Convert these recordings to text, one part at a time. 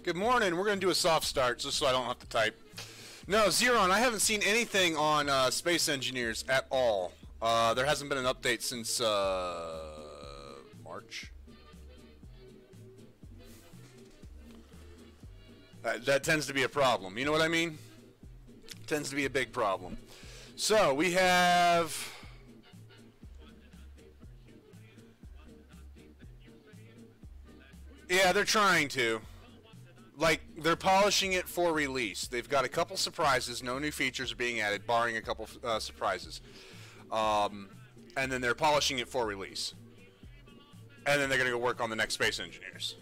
Good morning. We're going to do a soft start just so I don't have to type. No, Zeron, I haven't seen anything on Space Engineers at all. There hasn't been an update since March. That tends to be a problem. You know what I mean? Tends to be a big problem. So, we have... Yeah, they're trying to. Like, they're polishing it for release. They've got a couple surprises. No new features are being added, barring a couple surprises. And then they're polishing it for release. And then they're going to go work on the next Space Engineers.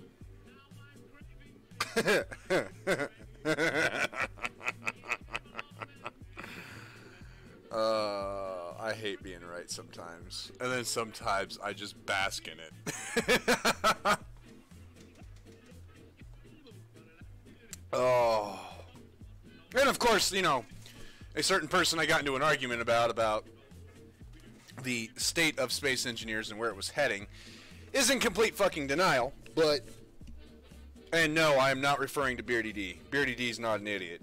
I hate being right sometimes. And then sometimes I just bask in it. Oh. And of course, you know, a certain person I got into an argument about the state of Space Engineers and where it was heading is in complete fucking denial, but... And no, I am not referring to Beardy D. Beardy D's not an idiot.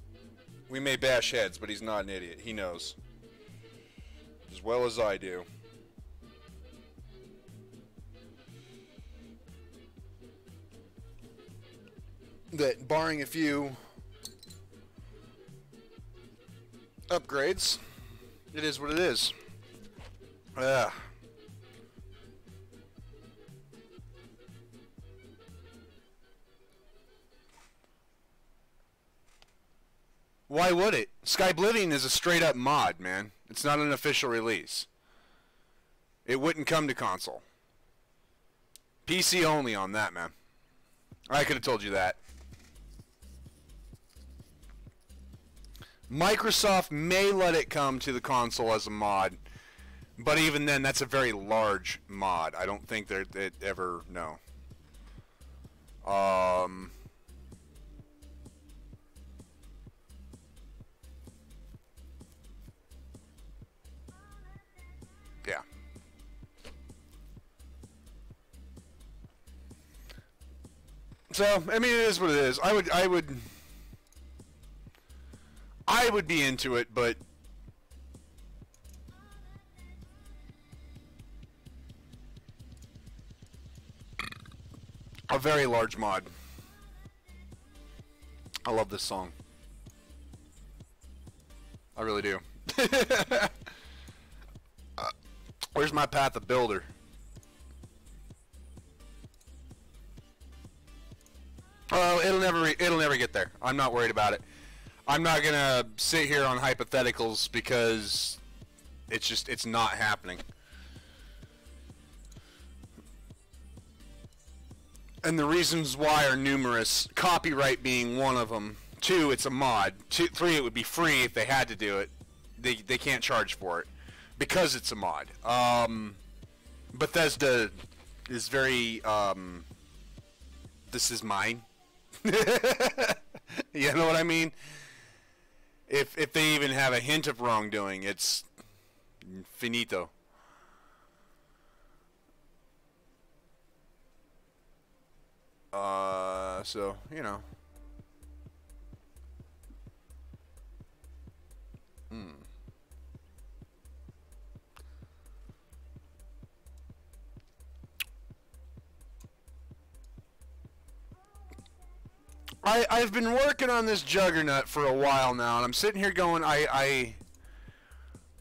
We may bash heads, but he's not an idiot. He knows. As well as I do. That barring a few upgrades, it is what it is. Why would it? Skyblivion is a straight up mod, man. It's not an official release. It wouldn't come to console. PC only on that, man. I could have told you that. Microsoft may let it come to the console as a mod, but even then, that's a very large mod. I don't think they'd ever know. Yeah. So, I mean, it is what it is. I would be into it, but a very large mod. I love this song. I really do. Where's my Path of Builder? Oh, it'll never get there. I'm not worried about it. I'm not gonna sit here on hypotheticals because it's not happening. And the reasons why are numerous. Copyright being one of them. 2, it's a mod. 3, it would be free if they had to do it. They can't charge for it because it's a mod. Bethesda is very this is mine. You know what I mean? If they even have a hint of wrongdoing, it's finito. So, you know. I've been working on this Juggernaut for a while now, and I'm sitting here going, I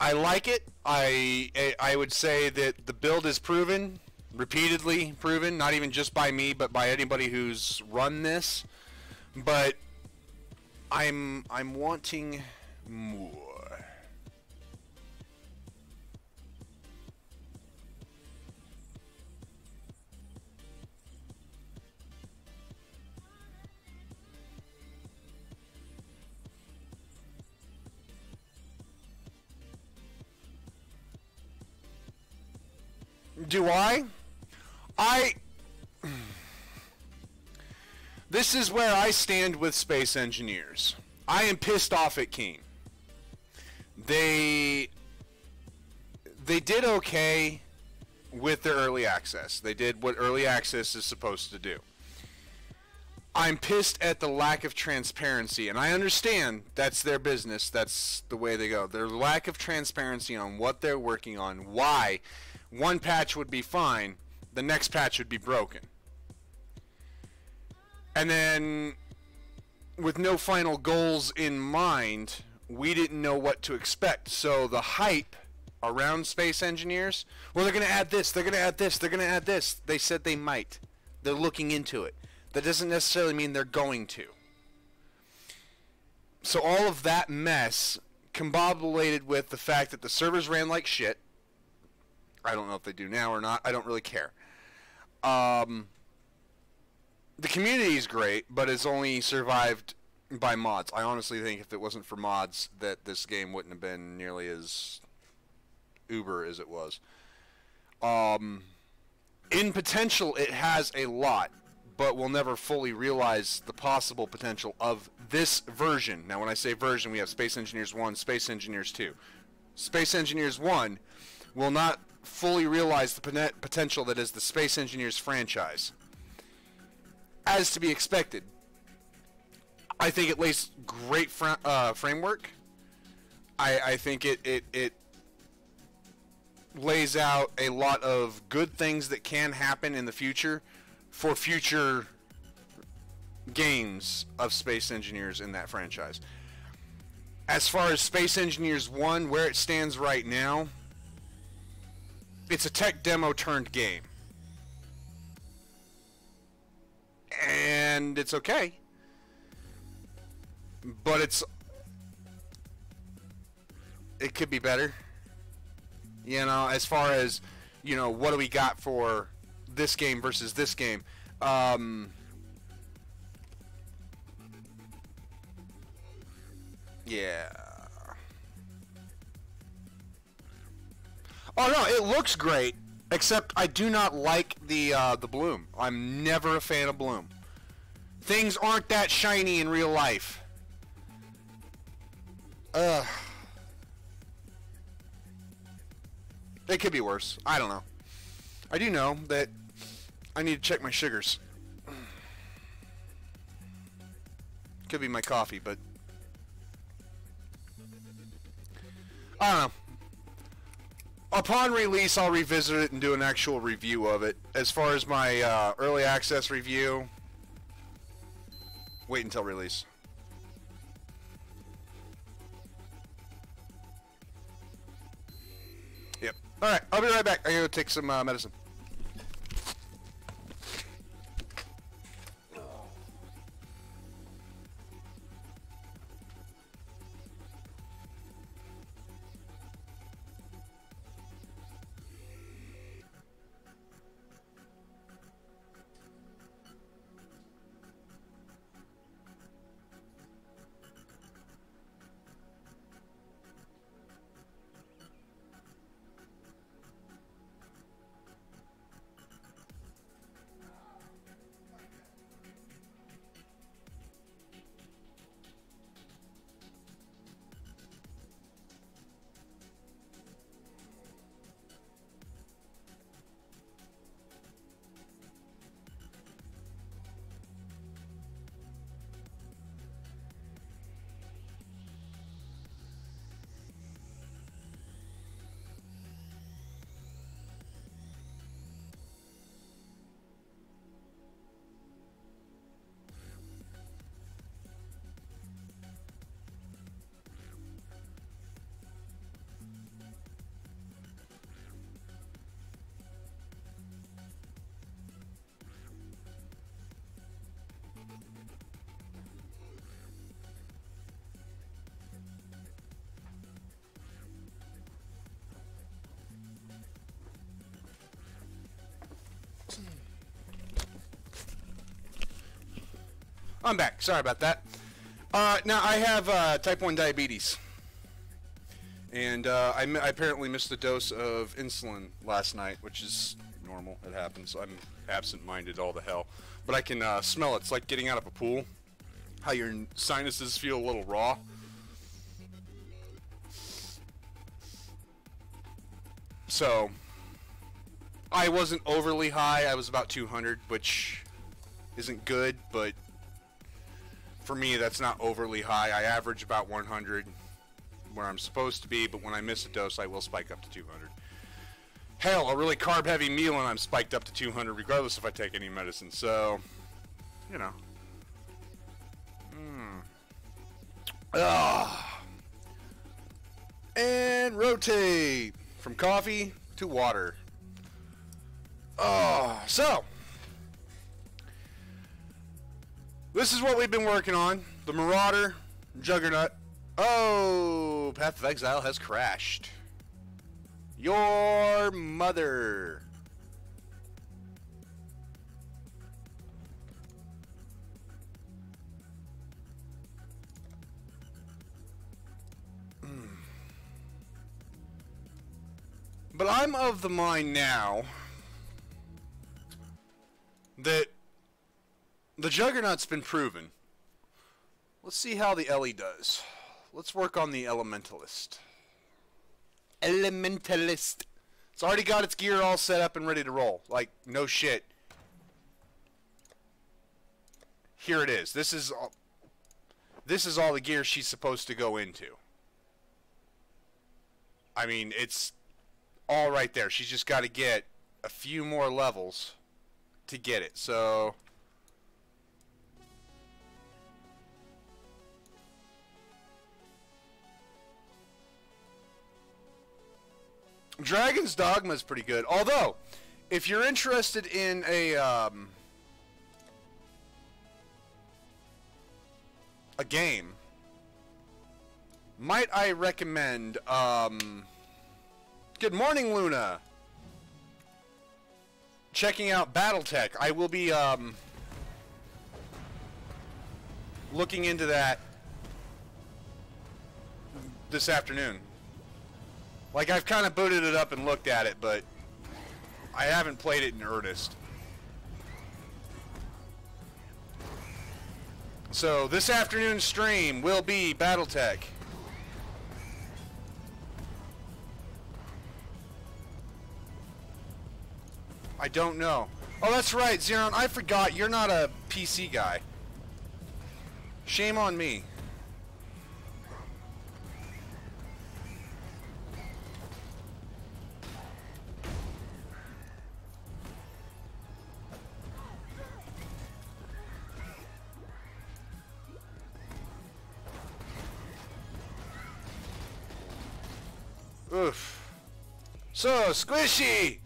like it. I would say that the build is proven, repeatedly proven, not even just by me, but by anybody who's run this. But I'm wanting more. Do I? This is where I stand with Space Engineers. I am pissed off at Keen. They did okay with their early access. They did what early access is supposed to do. I'm pissed at the lack of transparency, and I understand that's their business. That's the way they go. Their lack of transparency on what they're working on, why one patch would be fine, the next patch would be broken. And then, with no final goals in mind, we didn't know what to expect. So the hype around Space Engineers, well, they're going to add this, they're going to add this, they're going to add this. They said they might. They're looking into it. That doesn't necessarily mean they're going to. So all of that mess combobulated with the fact that the servers ran like shit. I don't know if they do now or not. I don't really care. The community is great, but it's only survived by mods. I honestly think if it wasn't for mods, that this game wouldn't have been nearly as uber as it was. In potential, it has a lot, but we'll never fully realize the possible potential of this version. Now, when I say version, we have Space Engineers 1, Space Engineers 2. Space Engineers 1 will not fully realize the potential that is the Space Engineers franchise. As to be expected. I think it lays great framework. I think it lays out a lot of good things that can happen in the future for future games of Space Engineers in that franchise. As far as Space Engineers 1, where it stands right now, it's a tech demo turned game. And it's okay. But it could be better. You know, as far as, you know, what do we got for this game versus this game? Yeah. Oh no, it looks great, except I do not like the bloom. I'm never a fan of bloom. Things aren't that shiny in real life. Ugh. It could be worse. I don't know. I do know that I need to check my sugars. Could be my coffee, but I don't know. Upon release, I'll revisit it and do an actual review of it. As far as my early access review, wait until release. Yep. Alright, I'll be right back. I gotta go take some medicine. I'm back. Sorry about that. Now, I have type 1 diabetes. And I apparently missed a dose of insulin last night, which is normal. It happens. I'm absent-minded all the hell. But I can smell it. It's like getting out of a pool. How your sinuses feel a little raw. So, I wasn't overly high. I was about 200, which isn't good, but for me, that's not overly high. I average about 100 where I'm supposed to be, but when I miss a dose, I will spike up to 200. Hell, a really carb-heavy meal and I'm spiked up to 200, regardless if I take any medicine. So, you know. And rotate from coffee to water. So this is what we've been working on. The Marauder, Juggernaut. Oh, Path of Exile has crashed. Your mother. But I'm of the mind now that the Juggernaut's been proven. Let's see how the Ellie does. Let's work on the Elementalist. Elementalist. It's already got its gear all set up and ready to roll. Like, no shit. Here it is. This is all the gear she's supposed to go into. I mean, it's all right there. She's just got to get a few more levels to get it. So Dragon's Dogma is pretty good. Although, if you're interested in a game, might I recommend good morning, Luna. Checking out Battletech. I will be looking into that this afternoon. Like, I've kind of booted it up and looked at it, but I haven't played it in earnest. So this afternoon's stream will be Battletech. I don't know. Oh, that's right, Xeron. I forgot. You're not a PC guy. Shame on me. Oof. So squishy!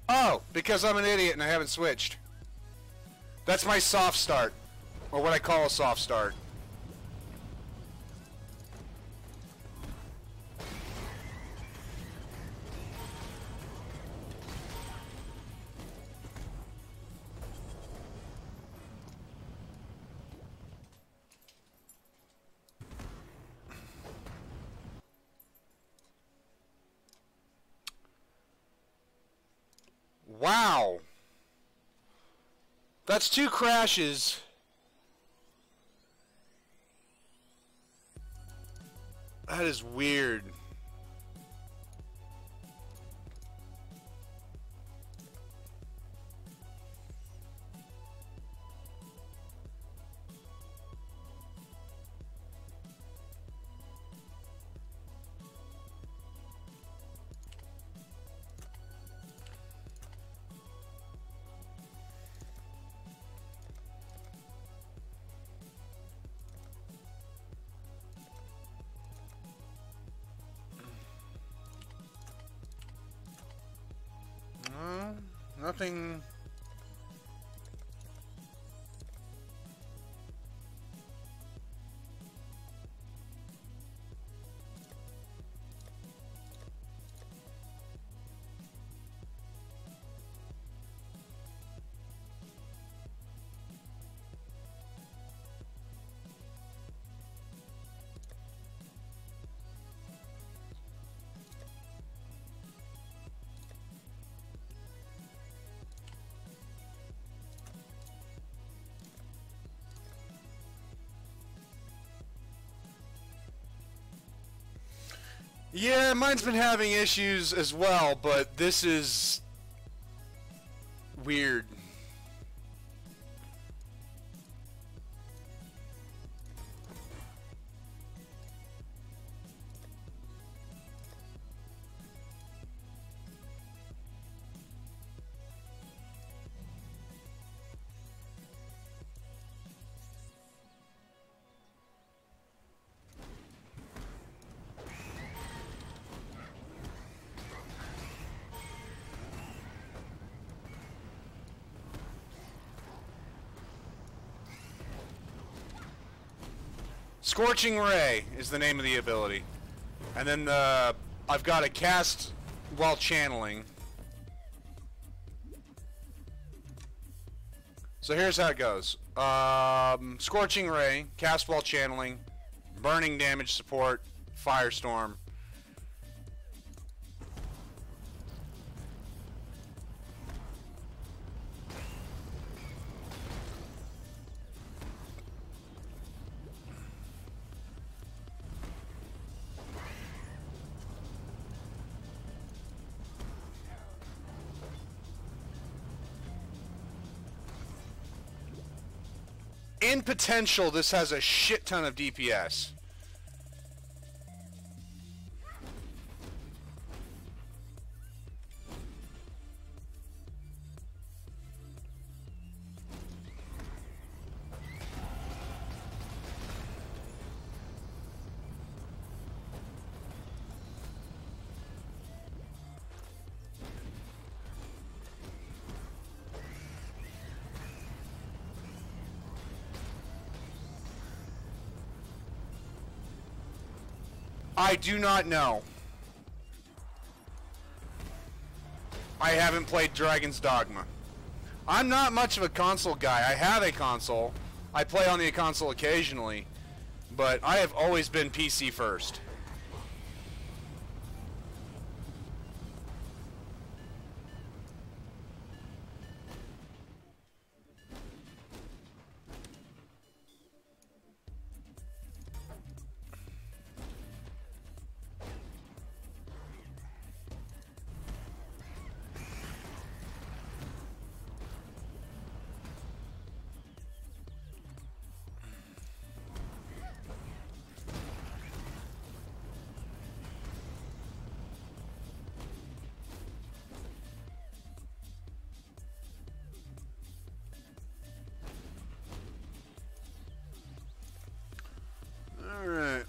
Oh, because I'm an idiot and I haven't switched. That's my soft start. Or what I call a soft start. Wow. That's 2 crashes. That is weird. nothing... Yeah, mine's been having issues as well, but this is weird. Scorching Ray is the name of the ability. And then I've got a cast while channeling. So here's how it goes. Scorching Ray, cast while channeling, burning damage support, firestorm. In potential, this has a shit ton of DPS. I do not know. I haven't played Dragon's Dogma. I'm not much of a console guy. I have a console. I play on the console occasionally, but I have always been PC first.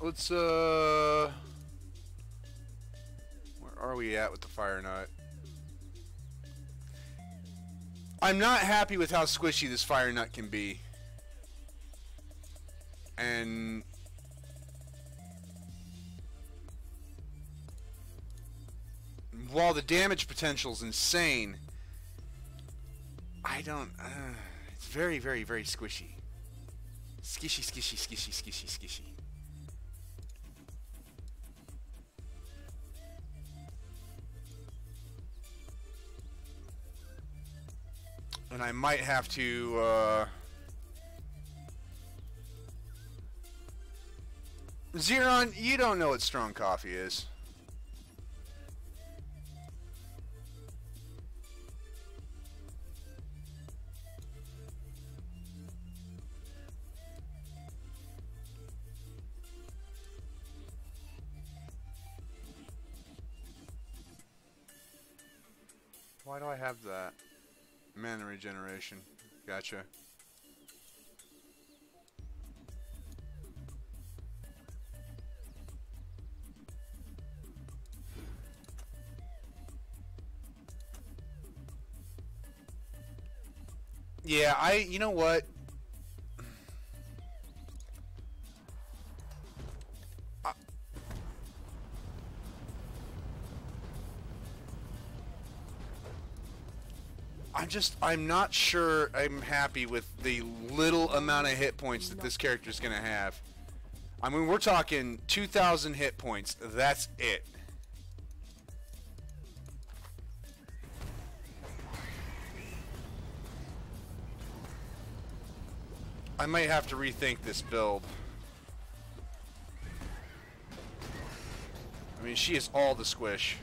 Let's, where are we at with the Fire Nut? I'm not happy with how squishy this Fire Nut can be. And while the damage potential is insane, I don't, it's very, very, very squishy. Skishy, skishy, skishy, skishy, skishy. And I might have to, Xeron, you don't know what strong coffee is. Why do I have that? Mana regeneration. Gotcha. Yeah, you know what? I'm not sure I'm happy with the little amount of hit points that this character is going to have. I mean, we're talking 2,000 hit points. That's it. I might have to rethink this build. I mean, she is all the squish.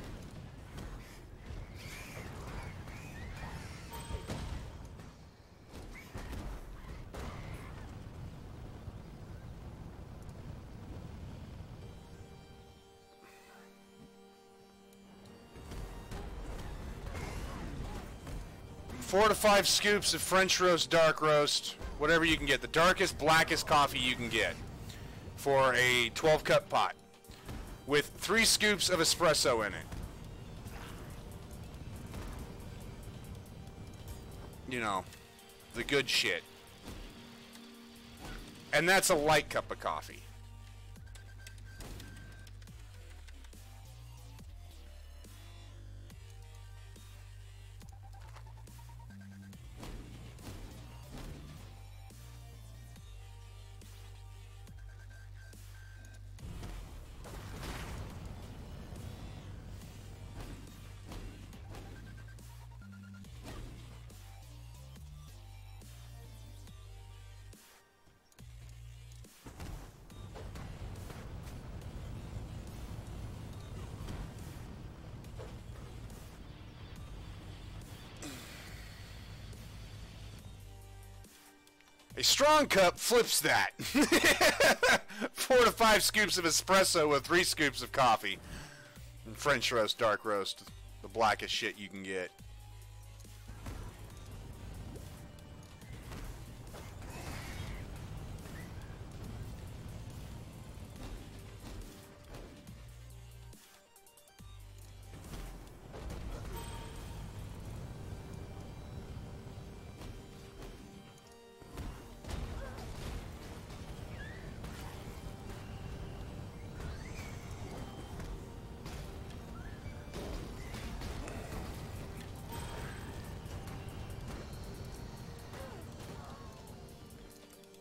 Four to 5 scoops of French roast, dark roast, whatever you can get. The darkest, blackest coffee you can get for a 12-cup pot with 3 scoops of espresso in it. You know, the good shit. And that's a light cup of coffee. A strong cup flips that. 4 to 5 scoops of espresso with 3 scoops of coffee. And French roast, dark roast, the blackest shit you can get.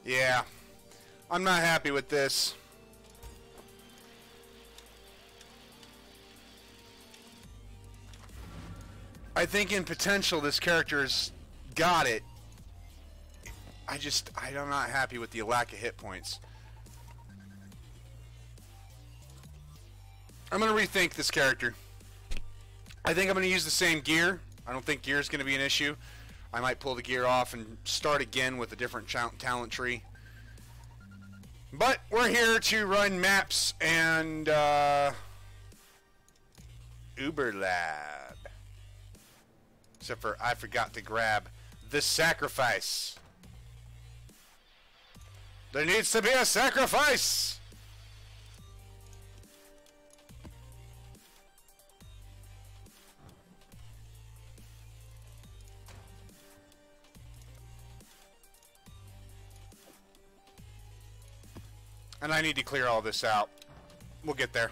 Yeah, I'm not happy with this. I think in potential this character's got it. I'm not happy with the lack of hit points. I'm going to rethink this character. I think I'm going to use the same gear. I don't think gear is going to be an issue. I might pull the gear off and start again with a different talent tree. But we're here to run maps and Uber Lab. Except for I forgot to grab the sacrifice. There needs to be a sacrifice! And I need to clear all this out. We'll get there.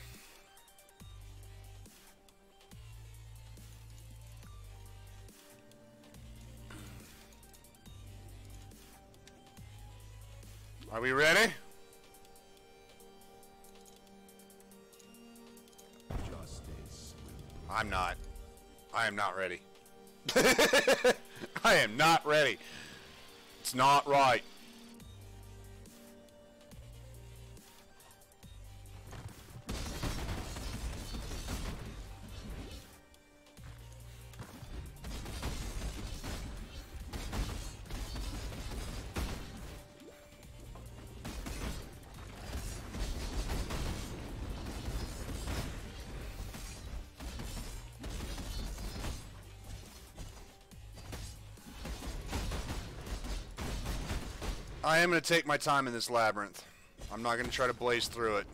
Are we ready? I'm not. I am not ready. I am not ready. It's not right. I am going to take my time in this labyrinth. I'm not going to try to blaze through it.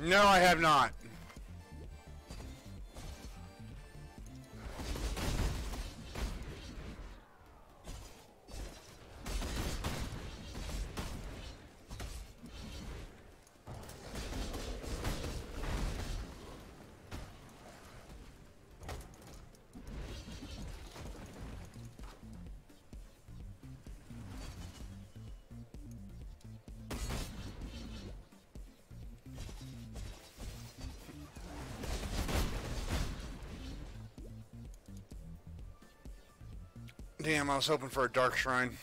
No, I have not. Damn, I was hoping for a dark shrine.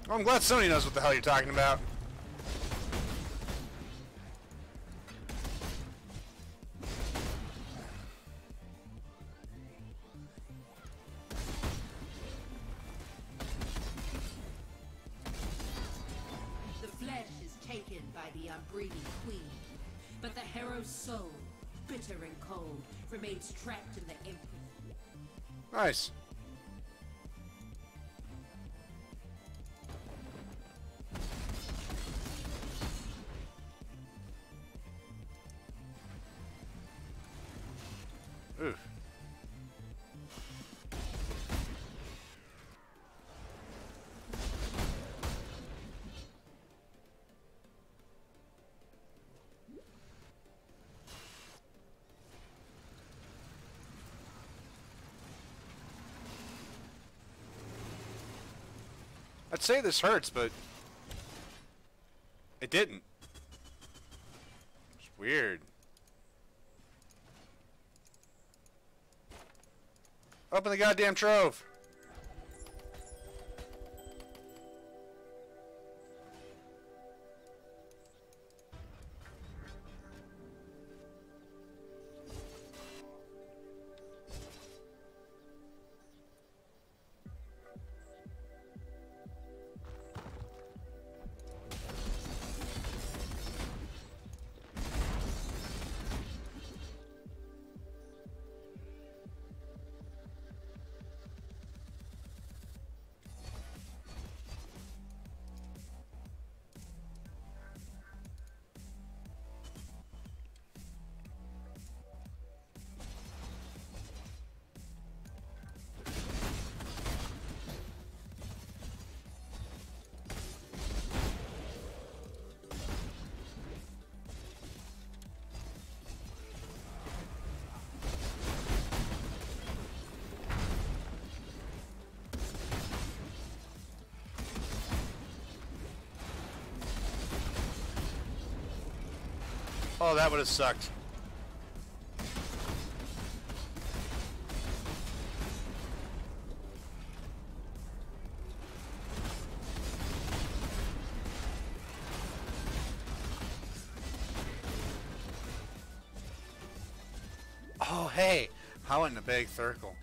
Well, I'm glad Sony knows what the hell you're talking about. The flesh is taken by the unbreathing queen, but the hero's soul, bitter and cold, remains trapped in the empty. Nice. Ooh. I'd say this hurts, but it didn't. It's weird. Open the goddamn trove. Oh, that would have sucked. Oh, hey. I went in a big circle.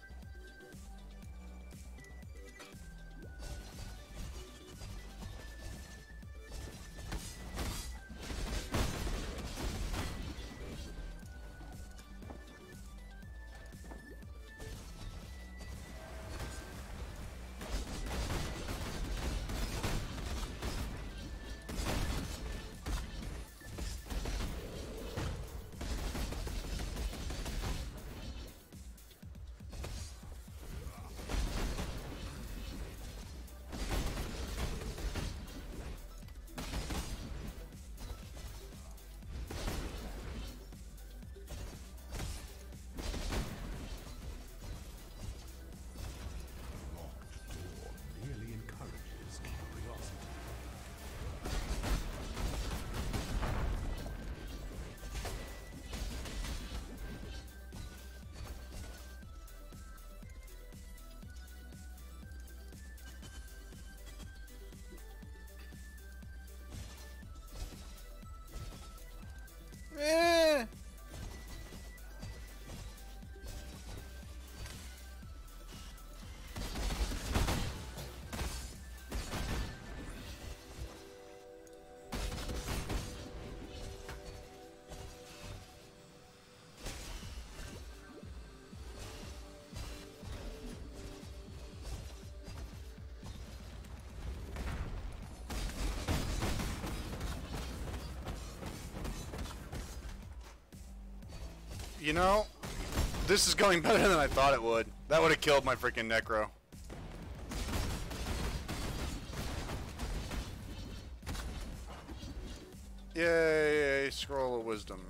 You know, this is going better than I thought it would. That would have killed my freaking Necro. Yay, Scroll of Wisdom.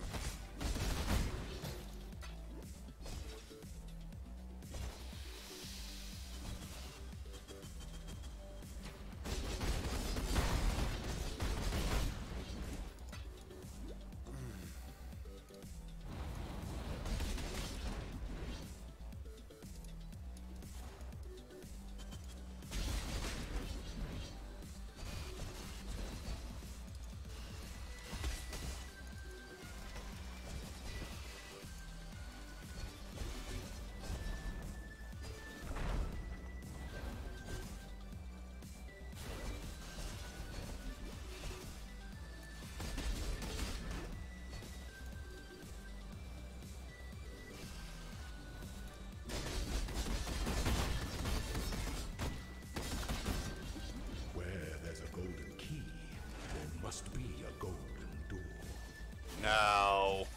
Must be a golden door. No.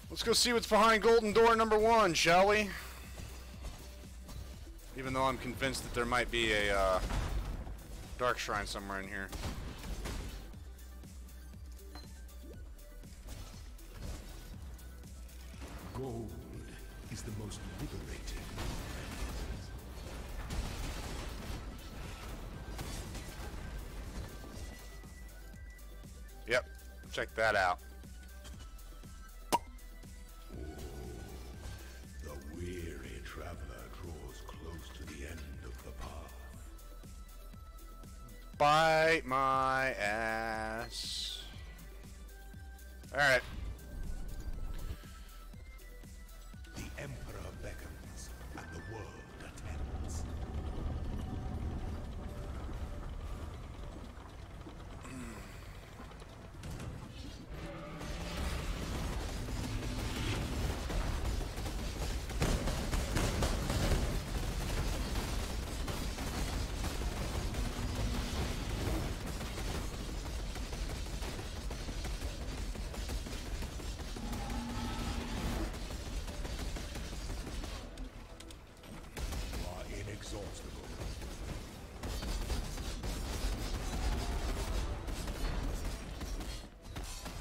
Let's go see what's behind golden door number 1, shall we? Even though I'm convinced that there might be a dark shrine somewhere in here. Gold is the most liberating. Yep, check that out. Oh, the weary traveler draws close to the end of the path. Bite my ass. Alright. The Emperor beckons, and the world attends.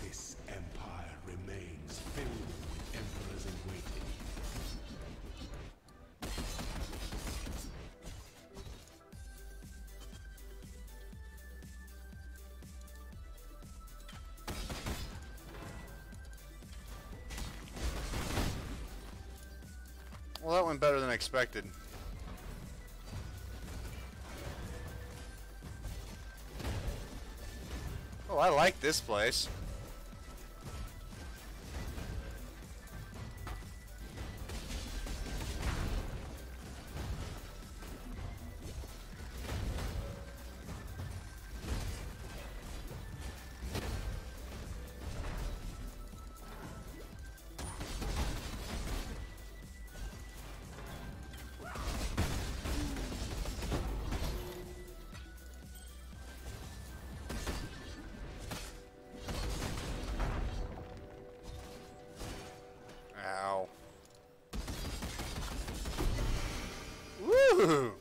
This empire remains filled with emperors in waiting. Well, that went better than expected. Oh, I like this place. Ow. Woo!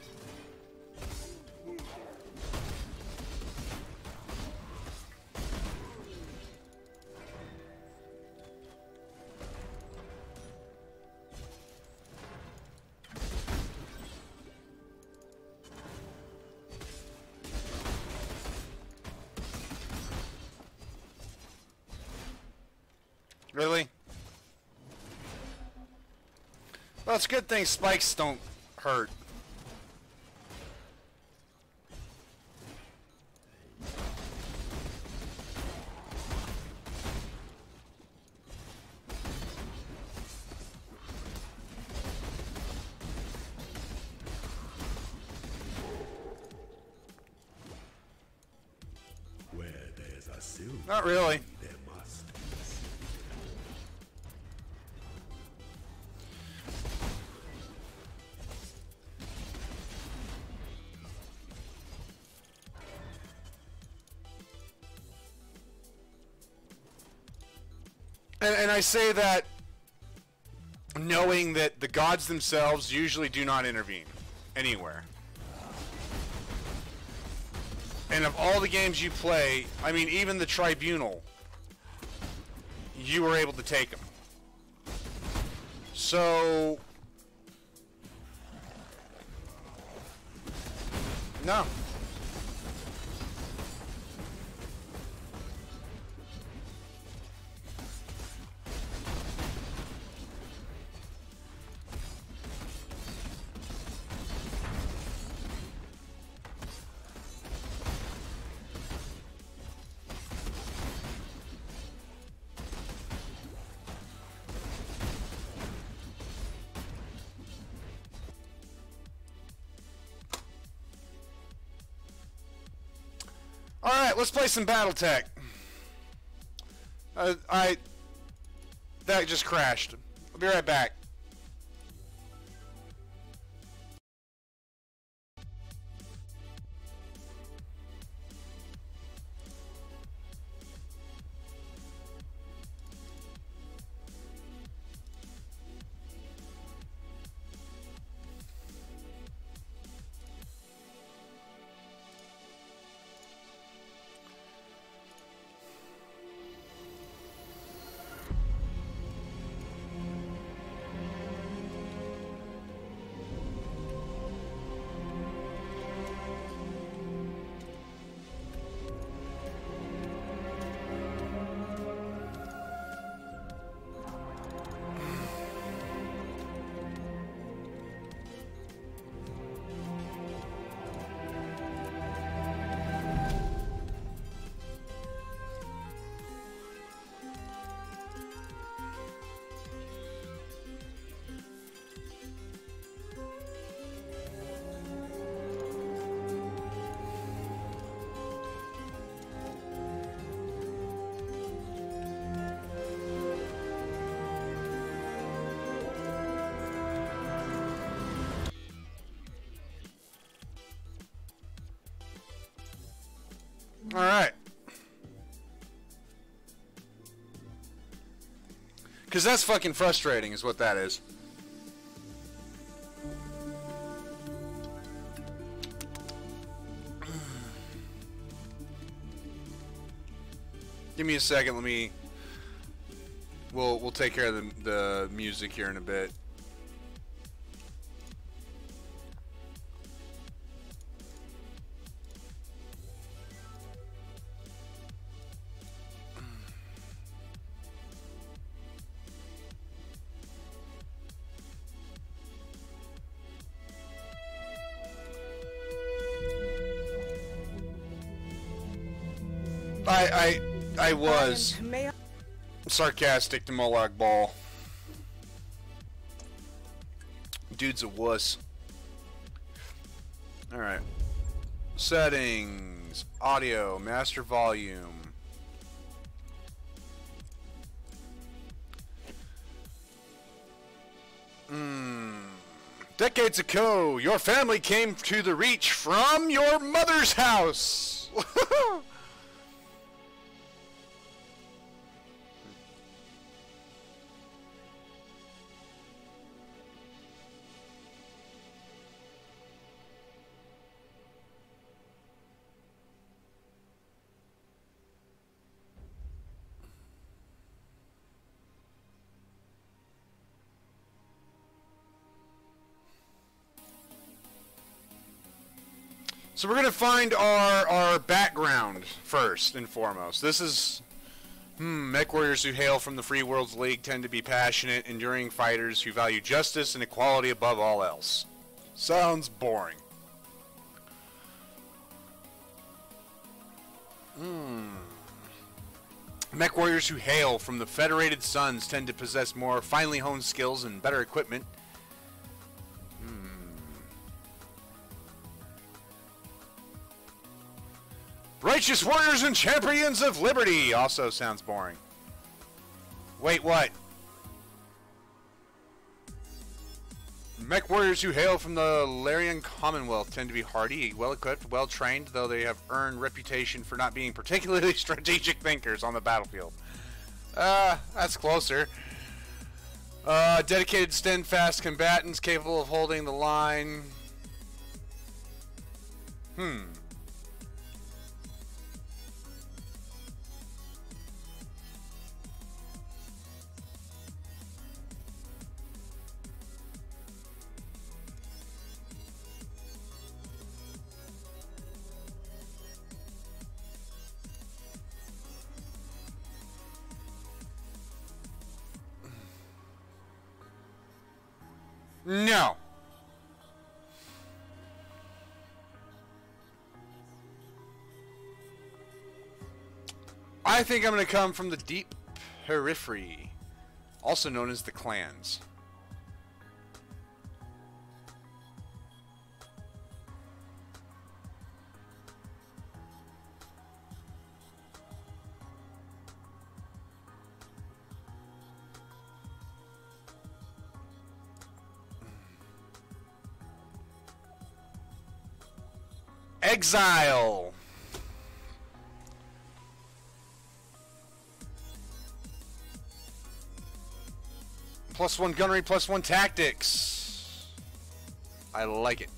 Really? Well, it's a good thing spikes don't hurt. Where there's a silver, Not really. there must be And I say that knowing that the gods themselves usually do not intervene anywhere. And of all the games you play, I mean, even the Tribunal, you were able to take them. So, no. Alright, let's play some Battletech. That just crashed. I'll be right back. Alright. Because that's fucking frustrating is what that is. Give me a second, we'll take care of the music here in a bit. I was sarcastic to Molag Ball. Dude's a wuss. Alright. Settings. Audio. Master volume. Decades ago, your family came to the Reach from your mother's house. So we're going to find our background first and foremost. This is mech warriors who hail from the Free Worlds League tend to be passionate, enduring fighters who value justice and equality above all else. Sounds boring. Mech warriors who hail from the Federated Suns tend to possess more finely honed skills and better equipment. Righteous warriors and champions of liberty also sounds boring. Wait, what? Mech warriors who hail from the Larian Commonwealth tend to be hardy, well-equipped, well-trained, though they have earned reputation for not being particularly strategic thinkers on the battlefield. That's closer. Dedicated steadfast combatants capable of holding the line. No. I think I'm going to come from the deep periphery, also known as the clans. Exile. +1 gunnery, +1 tactics. I like it.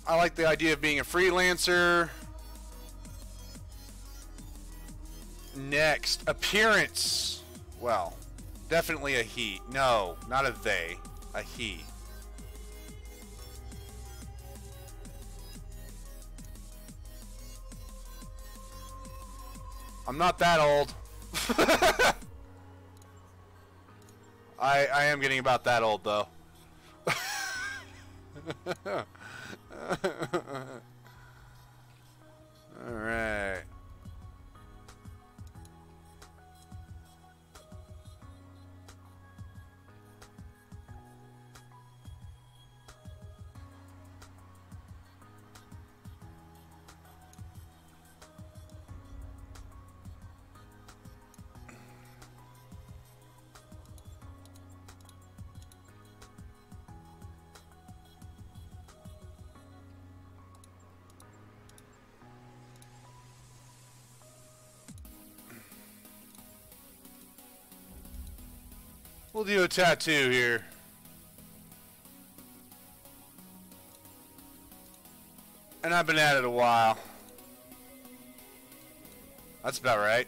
I like the idea of being a freelancer. Next, appearance. Well, definitely a he. No, not a they. A he. I'm not that old. I am getting about that old, though. All right. We'll do a tattoo here. And I've been at it a while. That's about right.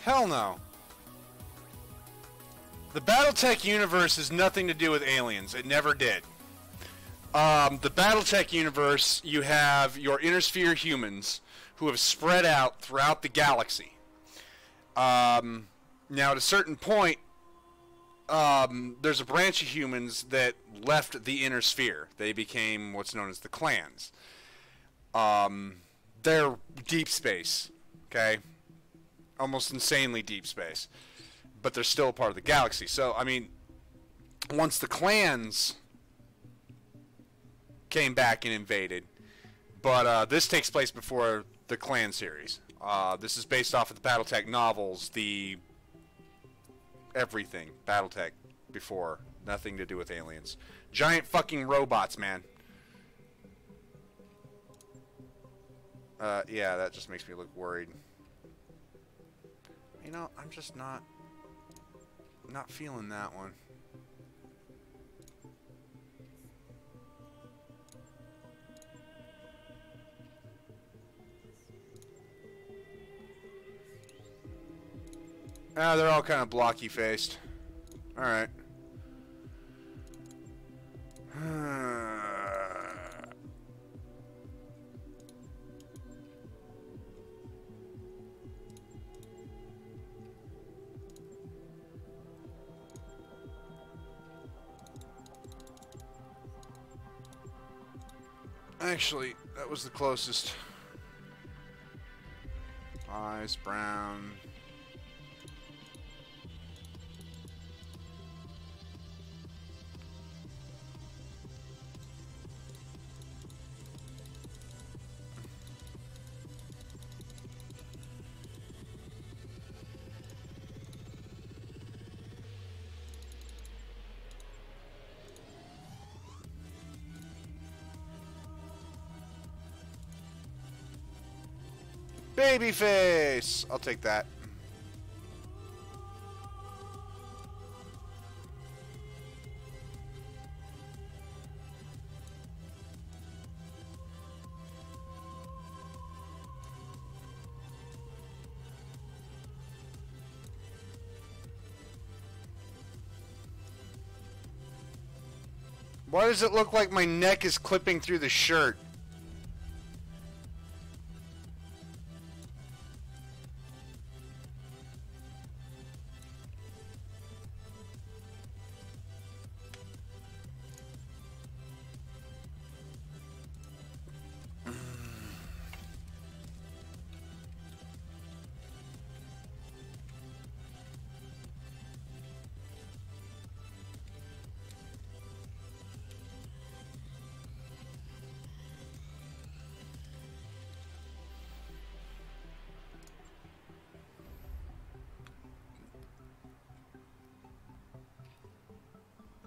Hell no. The Battletech universe has nothing to do with aliens. It never did. The Battletech universe, you have your inner sphere humans who have spread out throughout the galaxy. Now, at a certain point, there's a branch of humans that left the inner sphere. They became what's known as the clans. They're deep space, okay? Almost insanely deep space. But they're still a part of the galaxy. So, I mean, once the clans came back and invaded, but this takes place before the clan series. This is based off of the Battletech novels, the everything Battletech before, nothing to do with aliens. Giant fucking robots, man. Yeah, that just makes me look worried. You know, I'm just not feeling that one. Ah, they're all kind of blocky faced. All right. Actually, that was the closest. Eyes brown. Babyface! I'll take that. Why does it look like my neck is clipping through the shirt?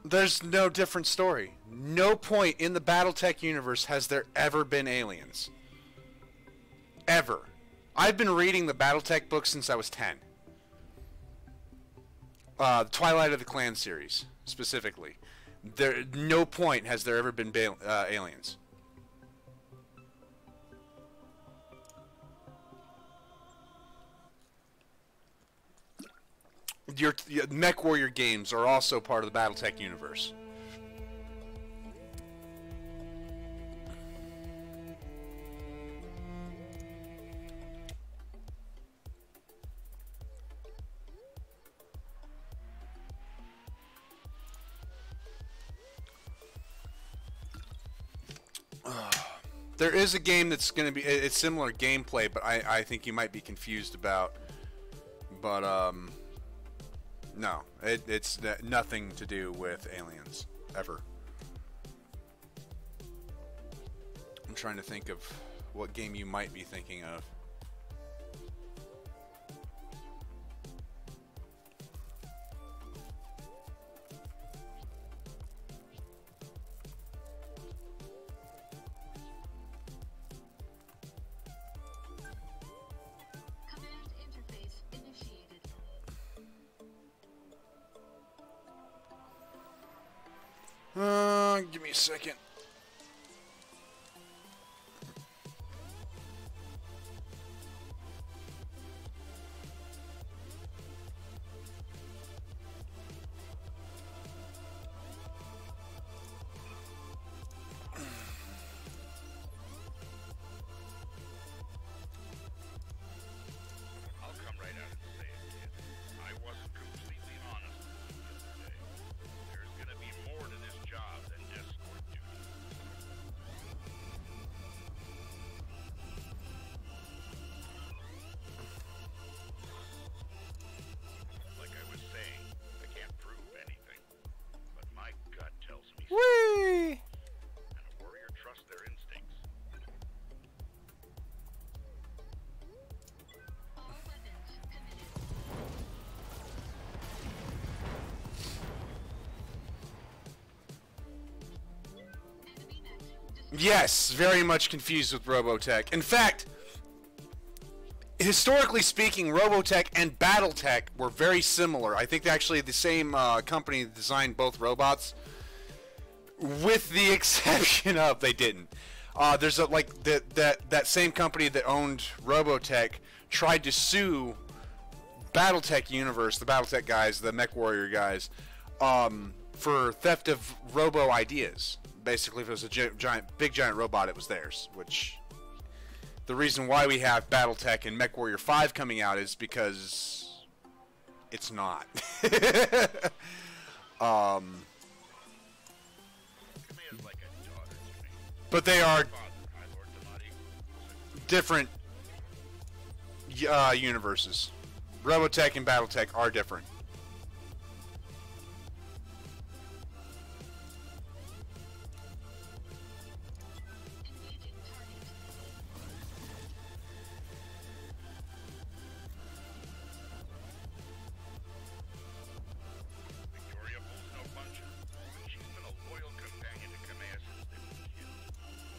There's no different story. No point in the Battletech universe has there ever been aliens. Ever. I've been reading the Battletech books since I was 10. The Twilight of the Clan series, specifically. No point has there ever been aliens. Your Mech Warrior games are also part of the Battletech universe. There is a game that's going to be it's similar gameplay, but I think you might be confused about. But no, it's nothing to do with aliens ever. I'm trying to think of what game you might be thinking of. Give me a second. I'll come right out and say it, kid. I wasn't completely honest with you the other day. There's gonna be more to this job than escort duty. Like I was saying, I can't prove anything, but my gut tells me so. Whee! And a warrior trusts their instincts. Yes, very much confused with Robotech. In fact, historically speaking, Robotech and Battletech were very similar. I think actually the same company designed both robots, with the exception of they didn't. There's that same company that owned Robotech tried to sue Battletech Universe, the Battletech guys, the Mech Warrior guys, for theft of robo ideas. Basically, if it was a big giant robot, it was theirs. Which the reason why we have Battletech and Mech Warrior 5 coming out is because it's not. But they are different universes. Robotech and Battletech are different.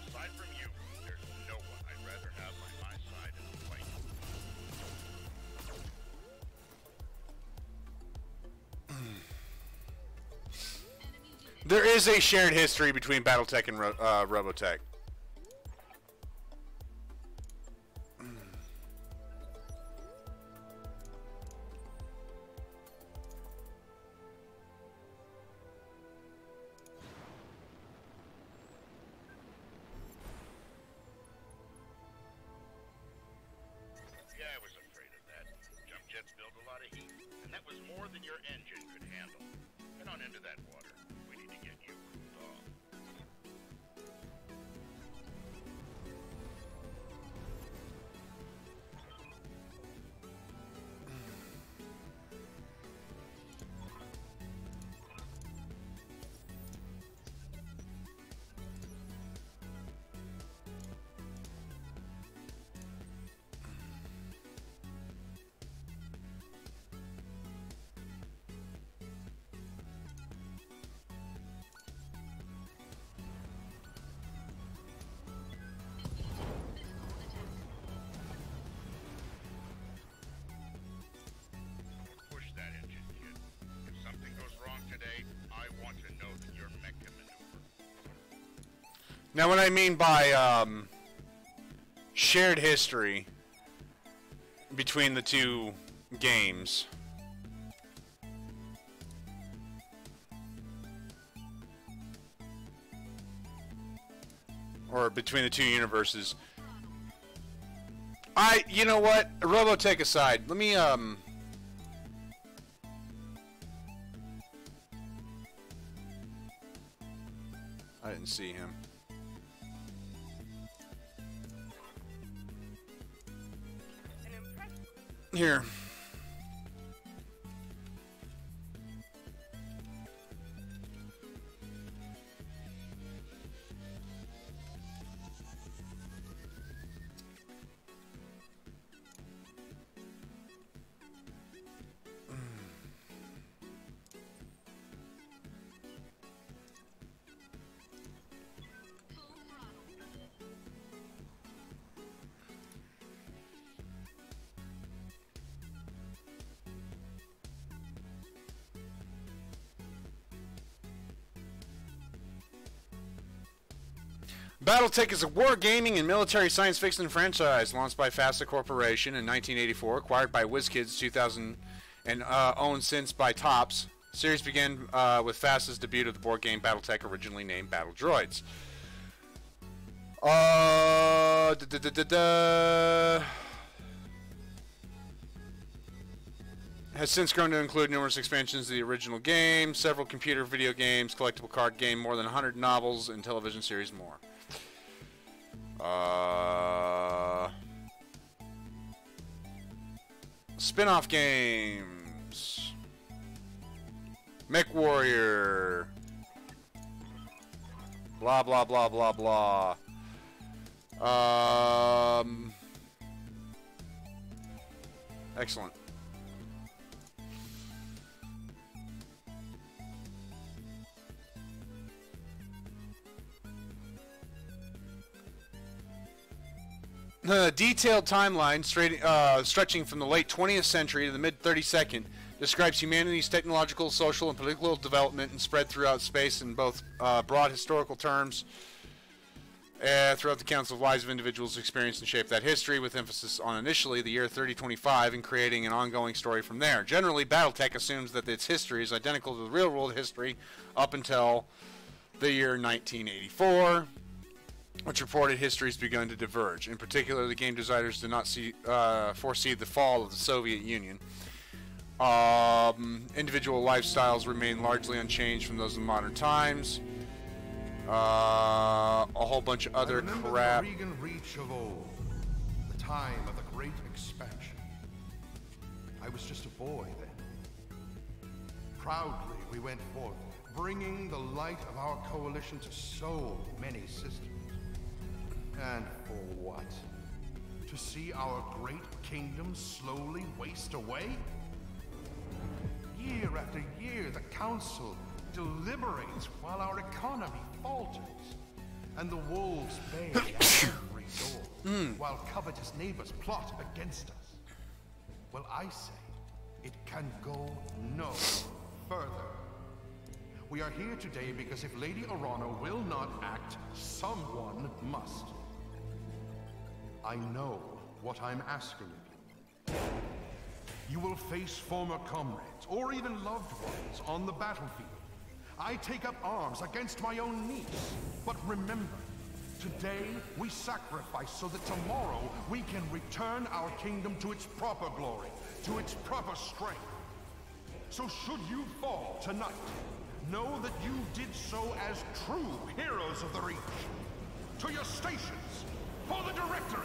Aside from you, there's no one I'd rather have by my side in the fight. There is a shared history between Battletech and Robotech. Yeah, I was afraid of that. Jump jets build a lot of heat, and that was more than your engine could handle. Head on into that water. We need to get you cooled off. Push that engine, kid. If something goes wrong today, I want to know that your mech can maneuver. Now, what I mean by shared history between the two games, or between the two universes, you know what? Robotech aside, let me I didn't see him. Here. Battletech is a wargaming and military science fiction franchise launched by FASA Corporation in 1984, acquired by WizKids 2000, and owned since by Tops. The series began with FASA's debut of the board game Battletech, originally named Battle Droids. Has since grown to include numerous expansions of the original game, several computer video games, collectible card game, more than 100 novels, and television series more. Spin-off games. Mech Warrior. Blah, blah, blah, blah, blah. Excellent. Detailed timeline stretching from the late 20th century to the mid-32nd describes humanity's technological, social, and political development and spread throughout space in both broad historical terms throughout the counts of lives of individuals who experienced and shaped that history, with emphasis on initially the year 3025 and creating an ongoing story from there. Generally, Battletech assumes that its history is identical to the real-world history up until the year 1984. Which reported history has begun to diverge. In particular, the game designers did not foresee the fall of the Soviet Union. Individual lifestyles remain largely unchanged from those in modern times. A whole bunch of other crap. The Regan Reach of old, the time of the Great Expansion. I was just a boy then. Proudly we went forth, bringing the light of our coalition to so many systems. And for what? To see our great kingdom slowly waste away? Year after year, the Council deliberates while our economy falters, and the wolves bay at every door, while covetous neighbors plot against us. Well, I say, it can go no further. We are here today because if Lady Orano will not act, someone must. I know what I'm asking of you. You will face former comrades, or even loved ones, on the battlefield. I take up arms against my own niece. But remember, today we sacrifice so that tomorrow we can return our kingdom to its proper glory, to its proper strength. So should you fall tonight, know that you did so as true heroes of the Reach. To your stations, for the Directorate!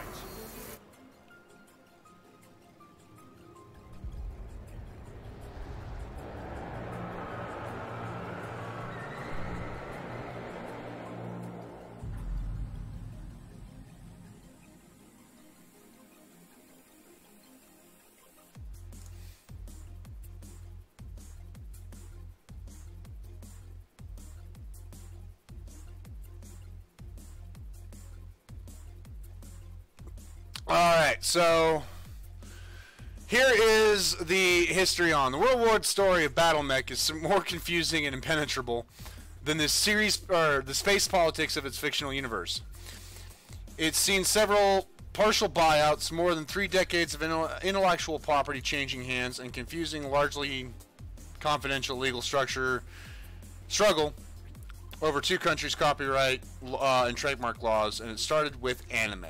Alright, so here is the history on. The World War story of Battletech is more confusing and impenetrable than this series, or the space politics of its fictional universe. It's seen several partial buyouts, more than 3 decades of intellectual property changing hands, and confusing, largely confidential legal struggle over 2 countries' copyright and trademark laws, and it started with anime.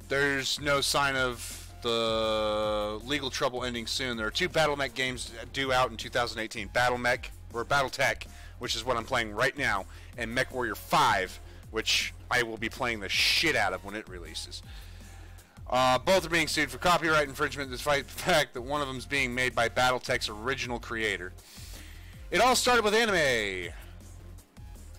There's no sign of the legal trouble ending soon. There are 2 Battletech games due out in 2018. Battletech, which is what I'm playing right now, and MechWarrior 5, which I will be playing the shit out of when it releases. Both are being sued for copyright infringement, despite the fact that one of them is being made by Battletech's original creator. It all started with anime.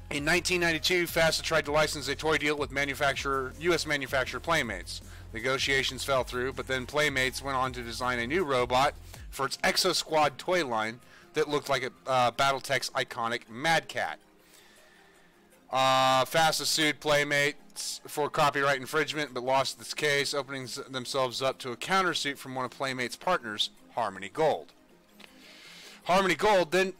In 1992, FASA tried to license a toy deal with U.S. manufacturer Playmates. Negotiations fell through, but then Playmates went on to design a new robot for its Exo Squad toy line that looked like Battletech's iconic Mad Cat. FASA sued Playmates for copyright infringement, but lost this case, opening themselves up to a countersuit from one of Playmates' partners, Harmony Gold. Harmony Gold, then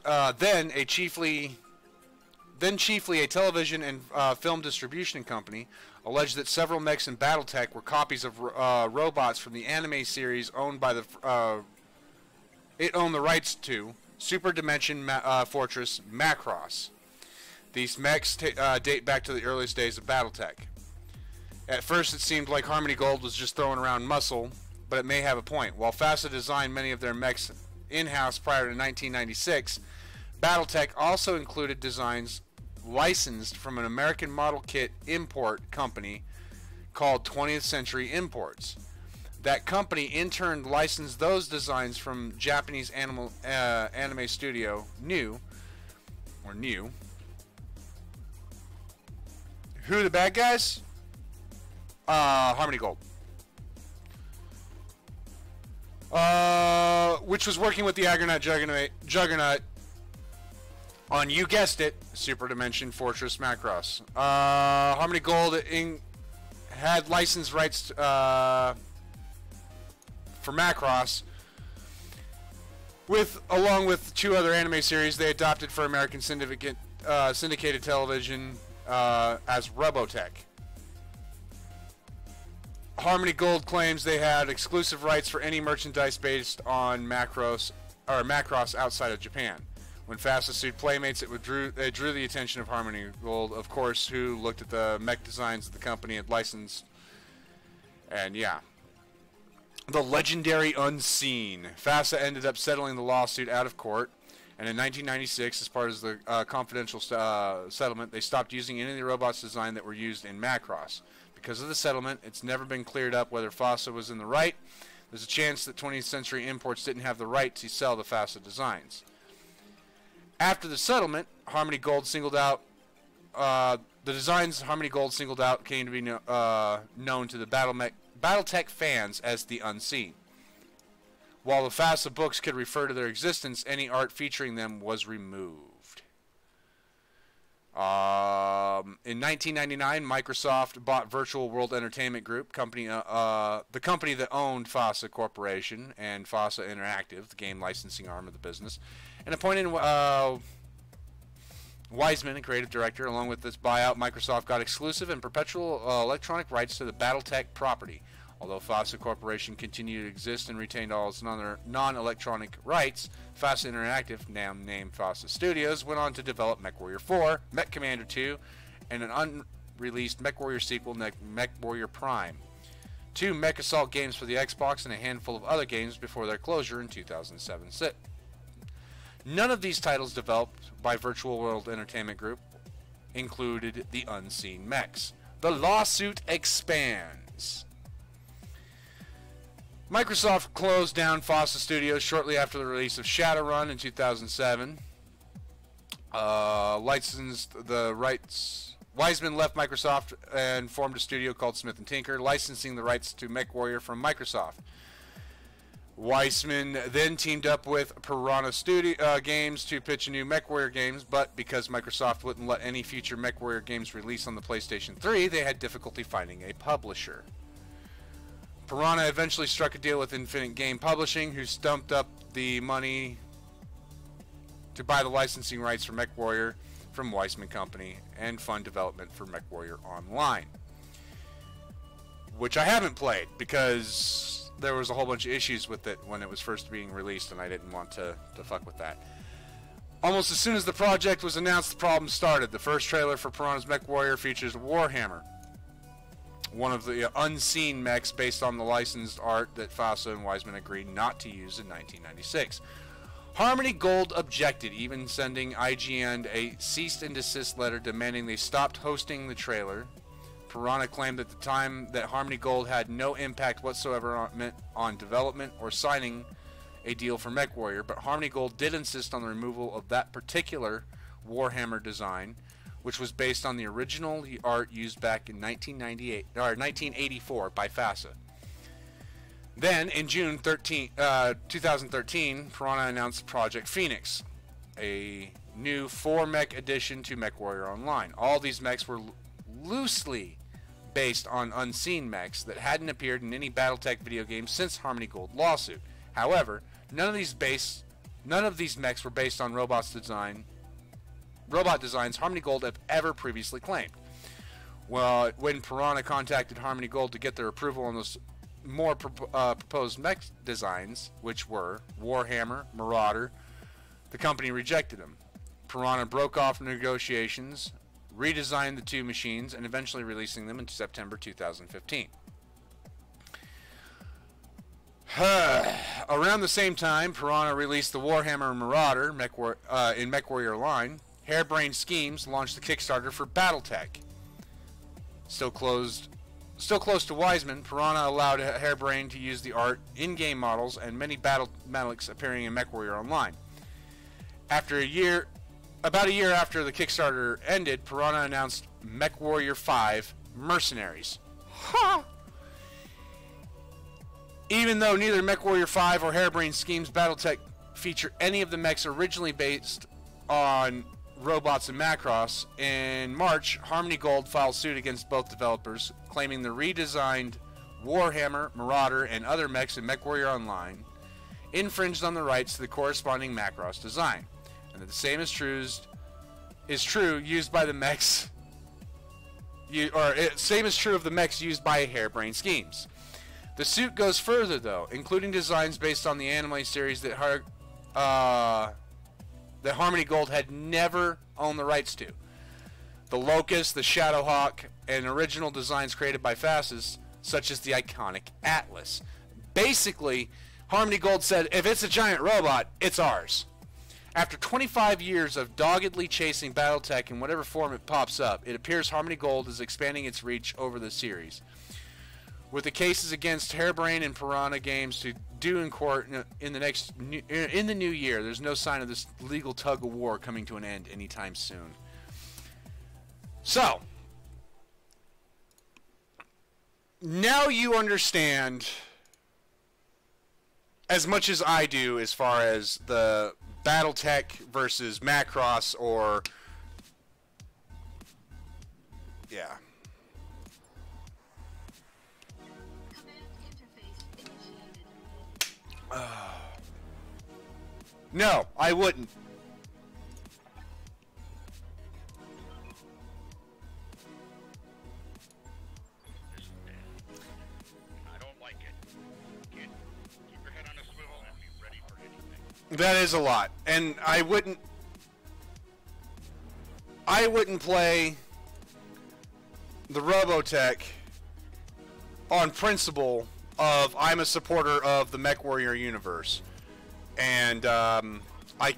chiefly a television and film distribution company, alleged that several mechs in Battletech were copies of robots from the anime series owned by it owned the rights to Super Dimension Fortress Macross. These mechs date back to the earliest days of Battletech. At first, it seemed like Harmony Gold was just throwing around muscle, but it may have a point. While FASA designed many of their mechs in-house prior to 1996, Battletech also included designs licensed from an American model kit import company called 20th Century Imports. That company in turn licensed those designs from Japanese anime studio New. Who are the bad guys? Harmony Gold. Which was working with the Juggernaut on, you guessed it, Super Dimension Fortress Macross. Harmony Gold had license rights for Macross, along with 2 other anime series they adopted for American syndicated television as Robotech. Harmony Gold claims they had exclusive rights for any merchandise based on Macross outside of Japan. When FASA sued Playmates, it drew the attention of Harmony Gold, of course, who looked at the mech designs the company had licensed. And yeah. The legendary Unseen. FASA ended up settling the lawsuit out of court, and in 1996, as part of the confidential settlement, they stopped using any of the robots designed that were used in Macross. Because of the settlement, it's never been cleared up whether FASA was in the right. There's a chance that 20th Century Imports didn't have the right to sell the FASA designs. After the settlement, Harmony Gold singled out the designs Harmony Gold singled out came to be known to the Battletech fans as the Unseen. While the FASA books could refer to their existence, any art featuring them was removed. In 1999, Microsoft bought Virtual World Entertainment Group, the company that owned FASA Corporation and FASA Interactive, the game licensing arm of the business, and appointed Wiseman, a creative director. Along with this buyout, Microsoft got exclusive and perpetual electronic rights to the Battletech property. Although FASA Corporation continued to exist and retained all its non-electronic rights, FASA Interactive, now named FASA Studios, went on to develop MechWarrior 4, Mech Commander 2, and an unreleased MechWarrior sequel, MechWarrior Prime. 2 Mech Assault games for the Xbox and a handful of other games before their closure in 2007. None of these titles developed by Virtual World Entertainment Group included the Unseen Mechs. The lawsuit expands. Microsoft closed down FASA Studios shortly after the release of Shadowrun in 2007. Licensed the rights. Wiseman left Microsoft and formed a studio called Smith & Tinker, licensing the rights to MechWarrior from Microsoft. Wiseman then teamed up with Piranha Games to pitch a new MechWarrior games, but because Microsoft wouldn't let any future MechWarrior games release on the PlayStation 3, they had difficulty finding a publisher. Piranha eventually struck a deal with Infinite Game Publishing, who stumped up the money to buy the licensing rights for MechWarrior from Wiseman Company and fund development for MechWarrior Online, which I haven't played because there was a whole bunch of issues with it when it was first being released, and I didn't want to fuck with that. Almost as soon as the project was announced, the problem started. The first trailer for Piranha's MechWarrior features Warhammer, one of the unseen mechs based on the licensed art that FASA and Wiseman agreed not to use in 1996. Harmony Gold objected, even sending IGN a cease and desist letter demanding they stopped hosting the trailer. Piranha claimed at the time that Harmony Gold had no impact whatsoever on development or signing a deal for MechWarrior, but Harmony Gold did insist on the removal of that particular Warhammer design, which was based on the original art used back in 1984 by FASA. Then, in June 2013, Piranha announced Project Phoenix, a new 4-mech addition to MechWarrior Online. All these mechs were loosely based on unseen mechs that hadn't appeared in any Battletech video game since Harmony Gold lawsuit. However, none of these mechs were based on robot designs Harmony Gold have ever previously claimed. Well, when Piranha contacted Harmony Gold to get their approval on those more proposed mech designs, which were Warhammer, Marauder, the company rejected them. Piranha broke off negotiations, redesigned the 2 machines, and eventually releasing them in September 2015. Around the same time, Piranha released the Warhammer Marauder in MechWarrior Online. Harebrained Schemes launched the Kickstarter for Battletech. Still close to Wiseman, Piranha allowed Harebrained to use the art, in-game models, and many Battletechs appearing in MechWarrior Online. About a year after the Kickstarter ended, Piranha announced MechWarrior 5 Mercenaries. Ha! Even though neither MechWarrior 5 or Harebrained Schemes Battletech feature any of the mechs originally based on robots and Macross, in March, Harmony Gold filed suit against both developers, claiming the redesigned Warhammer, Marauder, and other mechs in MechWarrior Online infringed on the rights to the corresponding Macross design, and that the same is true used by the mechs, same is true of the mechs used by Harebrained Schemes. The suit goes further, though, including designs based on the anime series that Harmony Gold had never owned the rights to. The Locust, the Shadowhawk, and original designs created by FASA, such as the iconic Atlas. Basically, Harmony Gold said, if it's a giant robot, it's ours. After 25 years of doggedly chasing Battletech in whatever form it pops up, it appears Harmony Gold is expanding its reach over the series. With the cases against Harebrained and Piranha Games to due in court in the new year, there's no sign of this legal tug of war coming to an end anytime soon. So, now you understand as much as I do as far as the Battletech versus Macross, or yeah. No, I wouldn't. I don't like it. Kid, keep your head on a swivel and be ready for anything. That is a lot. And I wouldn't play the Robotech on principle of I'm a supporter of the MechWarrior universe. And I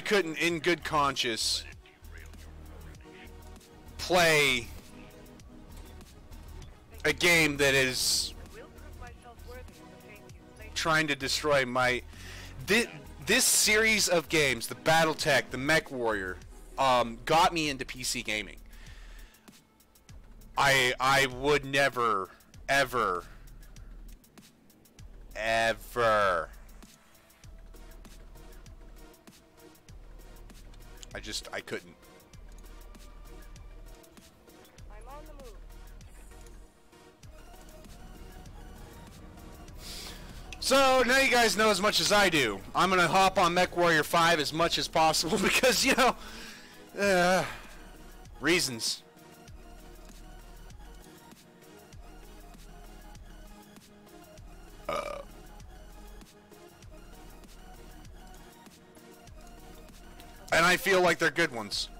couldn't in good conscience play a game that is trying to destroy my... This series of games, the Battletech, the MechWarrior, got me into PC gaming. I would never, ever, ever... I couldn't. I'm on the move. So, now you guys know as much as I do. I'm going to hop on MechWarrior 5 as much as possible because, you know, reasons. And I feel like they're good ones.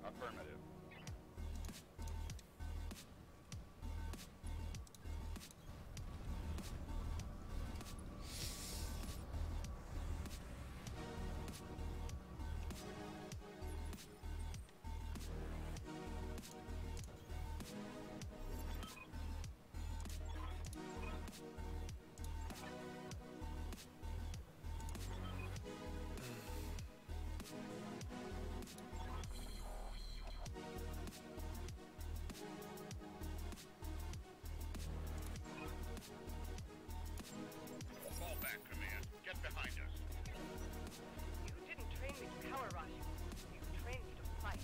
Affirmative. Fall back, Command. Get behind us. You didn't train me to power rush. You trained me to fight.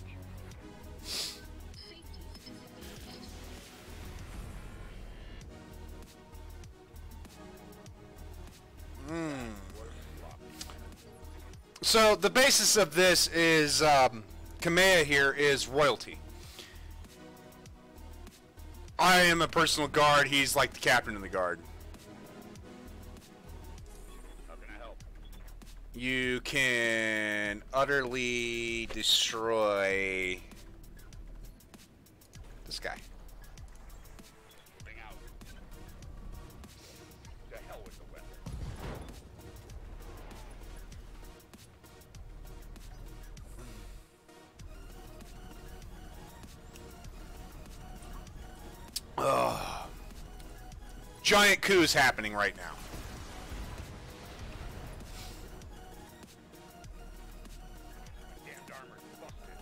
So the basis of this is Kamea here is royalty. I am a personal guard. He's like the captain of the guard. How can I help? You can utterly destroy this guy. Moving out. To hell with the weapon. Giant coups happening right now. Damned armor's busted.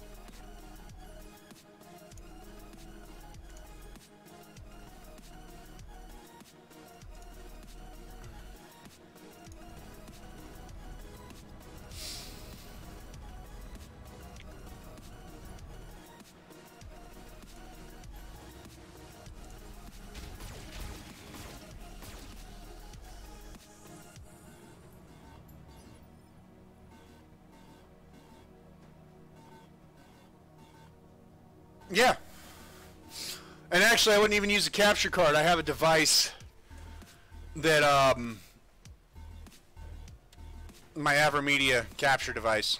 Yeah. And actually, I wouldn't even use a capture card. I have a device that, my AverMedia capture device.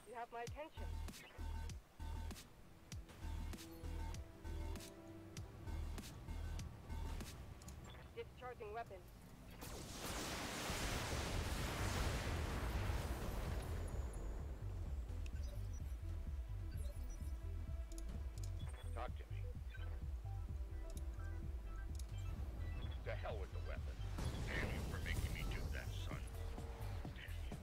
You have my attention. Discharging weapon. Talk to me. To hell with the weapon. Damn you for making me do that, son. Damn you.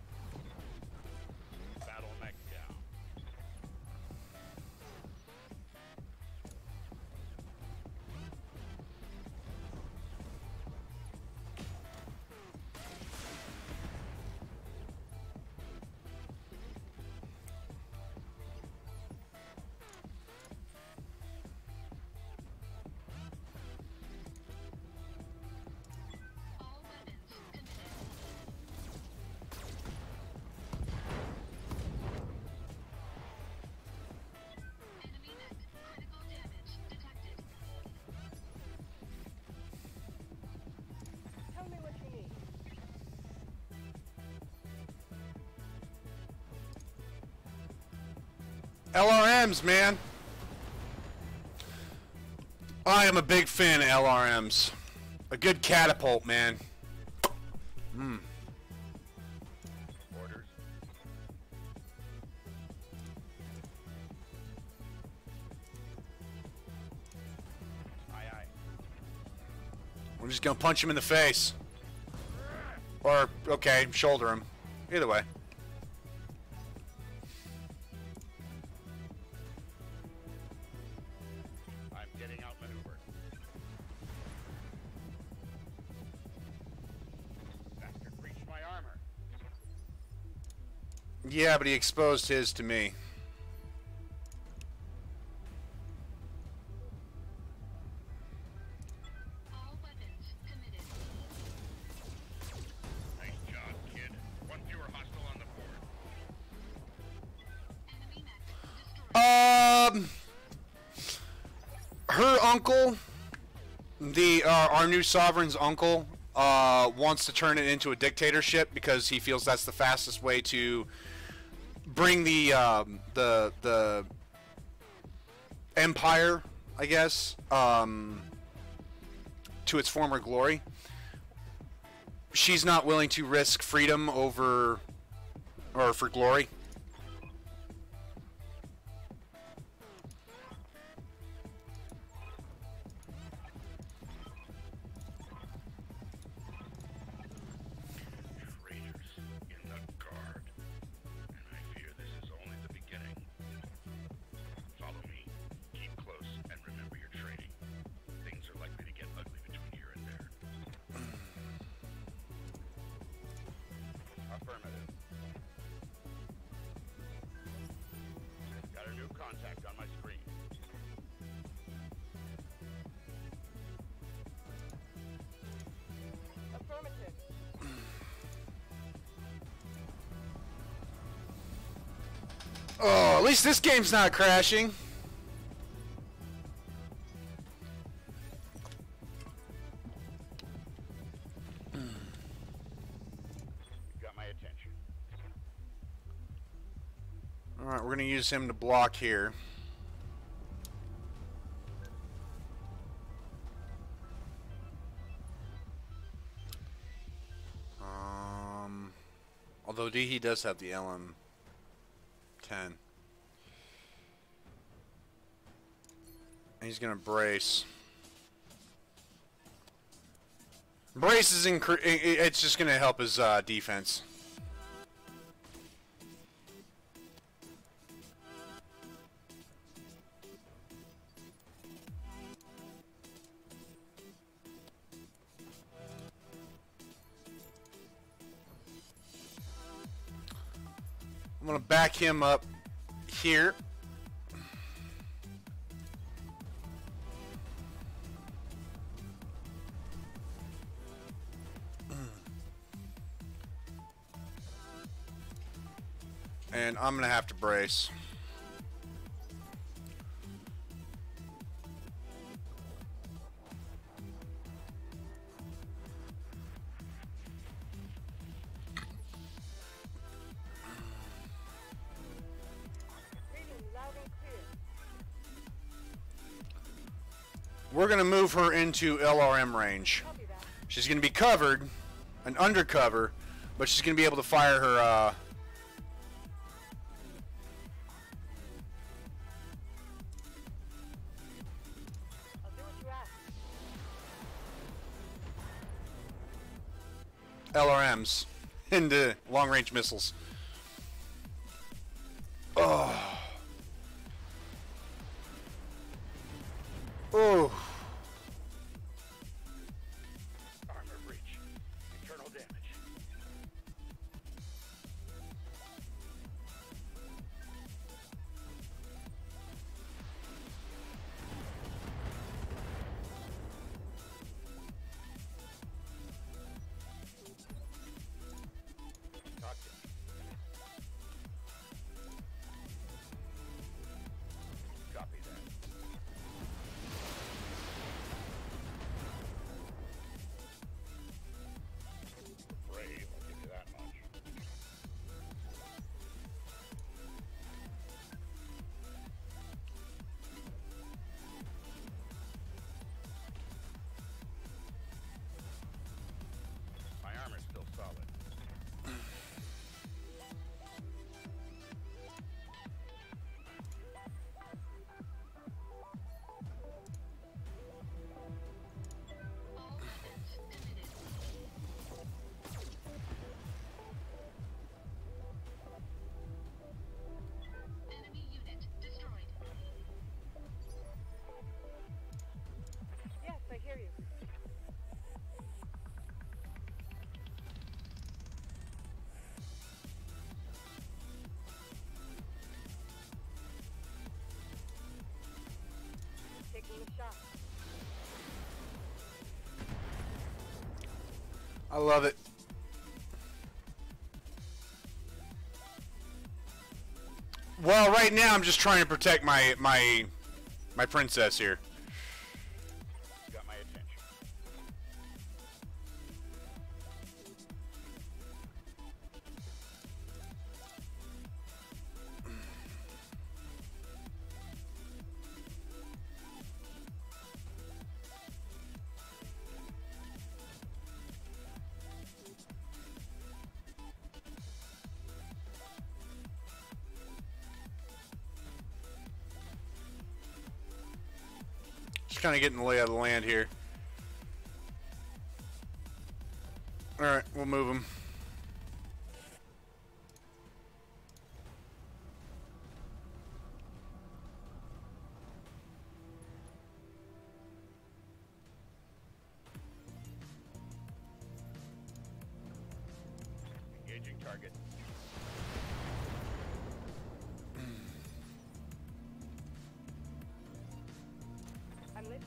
LRMs, man. I am a big fan of LRMs. A good catapult, man. Orders. Aye, aye. We're just gonna punch him in the face. Or, okay, shoulder him. Either way. I'm getting outmaneuvered. Bastard breached my armor. Yeah, but he exposed his to me. All weapons committed. Nice job, kid. One fewer hostile on the board. Enemy mech destroyed. Her uncle, our new sovereign's uncle, wants to turn it into a dictatorship because he feels that's the fastest way to bring the empire, I guess, to its former glory. She's not willing to risk freedom for glory. Traitors in the guard. And I fear this is only the beginning. Follow me. Keep close and remember your training. Things are likely to get ugly between here and there. Affirmative. Got a new contact on my screen. Affirmative. Oh, at least this game's not crashing. You got my attention. Alright, we're gonna use him to block here. Although he does have the LM-10. He's gonna brace. Brace is it's just gonna help his defense. I'm gonna back him up here. And I'm gonna have to brace. Reading loud and clear. We're gonna move her into LRM range. Copy that. She's gonna be covered, an undercover, but she's gonna be able to fire her I'll do what you ask. LRMs into long-range missiles. Oh. Oh. Armor breach. Internal damage. Talk to me. Copy that. stop. I love it. Well, right now I'm just trying to protect my princess here. Got my attention. Just kind of getting the lay of the land here. All right, we'll move him. Engaging target. I'm listening.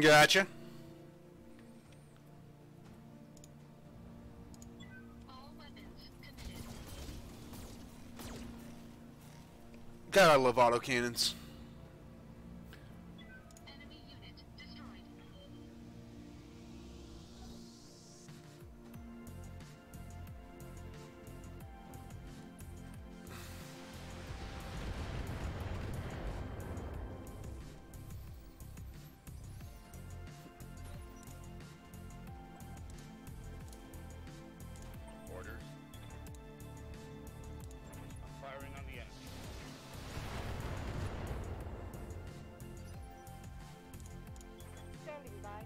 Gotcha. All weapons committed. God, I love autocannons. Enemy unit destroyed. Orders. I'm firing on the enemy. Standing by.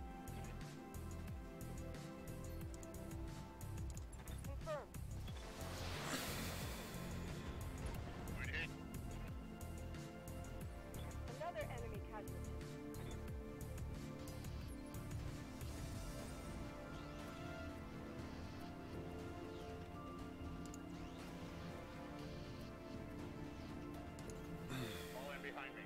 Confirmed. Good hit. Another enemy casualty. All in behind me.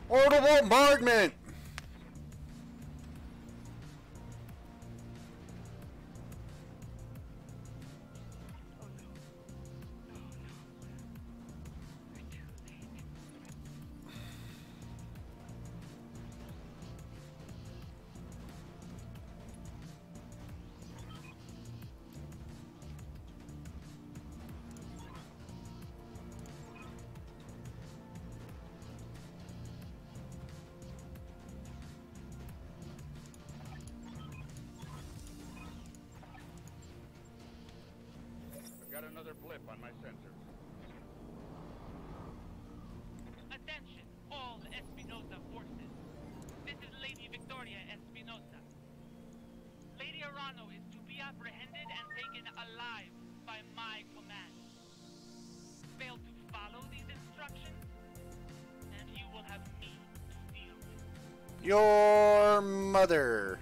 Orbital bombardment. I've got another blip on my sensor. Attention, all Espinosa forces. This is Lady Victoria Espinosa. Lady Arano is to be apprehended and taken alive by my command. Fail to follow these instructions, and you will have me to deal with. Your mother.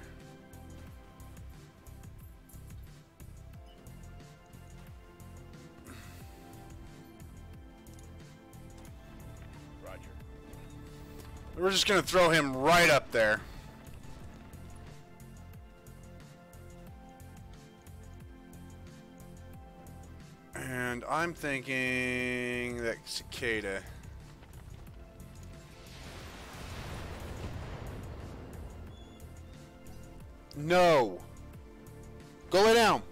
Roger. We're just gonna throw him right up there. And I'm thinking that cicada. No. Go lay down.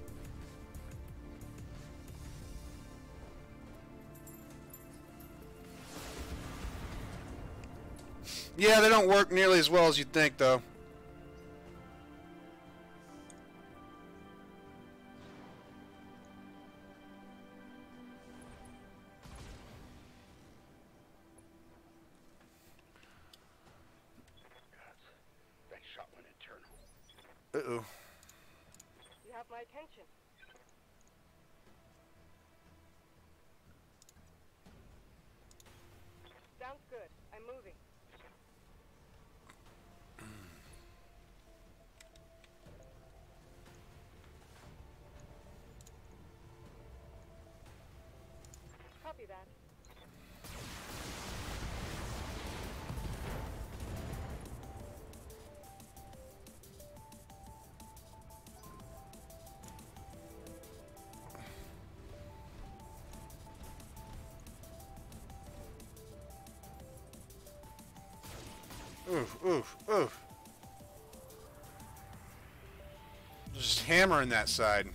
Yeah, they don't work nearly as well as you'd think, though. That shot went internal. Uh-oh. You have my attention. Sounds good. I'm moving. Copy that. Oof, oof, oof. Just hammering that side.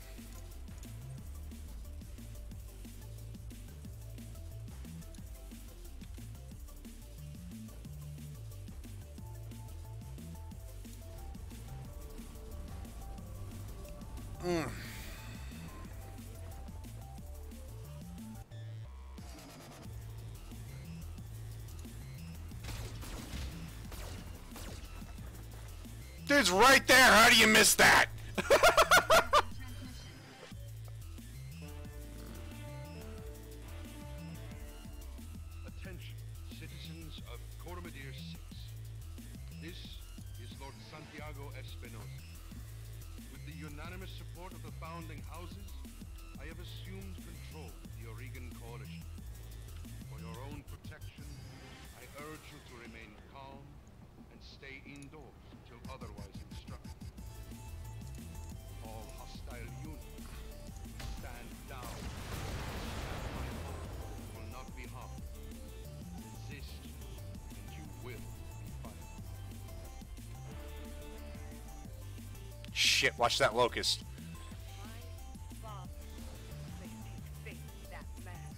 Dude's right there. How do you miss that? Attention, citizens of Coromadir 6. This is Lord Santiago Espinosa. With the unanimous support of the founding houses, I have assumed control of the Oregon Coalition. For your own protection, I urge you to remain calm and stay indoors until otherwise instructed. All hostile units, stand down. Stand by home will not be harmed. Resist, and you will be fired. Shit, watch that locust. My father placed his faith in that man.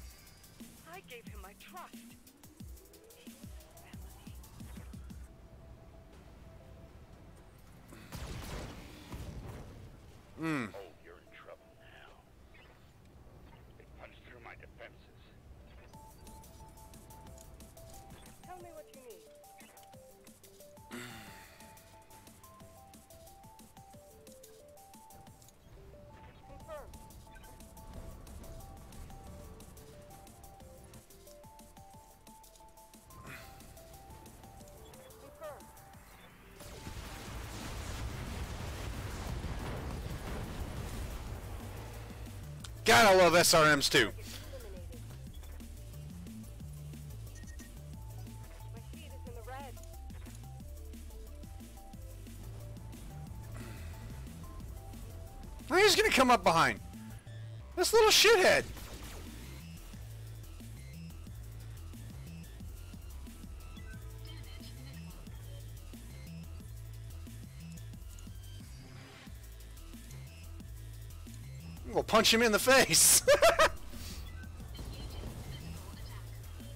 I gave him my trust. He was family. Oh, you're in trouble now. They punched through my defenses. Tell me what you need. Confirm. Confirm. God, I love SRMs too. Target eliminated. My feet is in the red. Now he's gonna come up behind. This little shithead. We'll punch him in the face.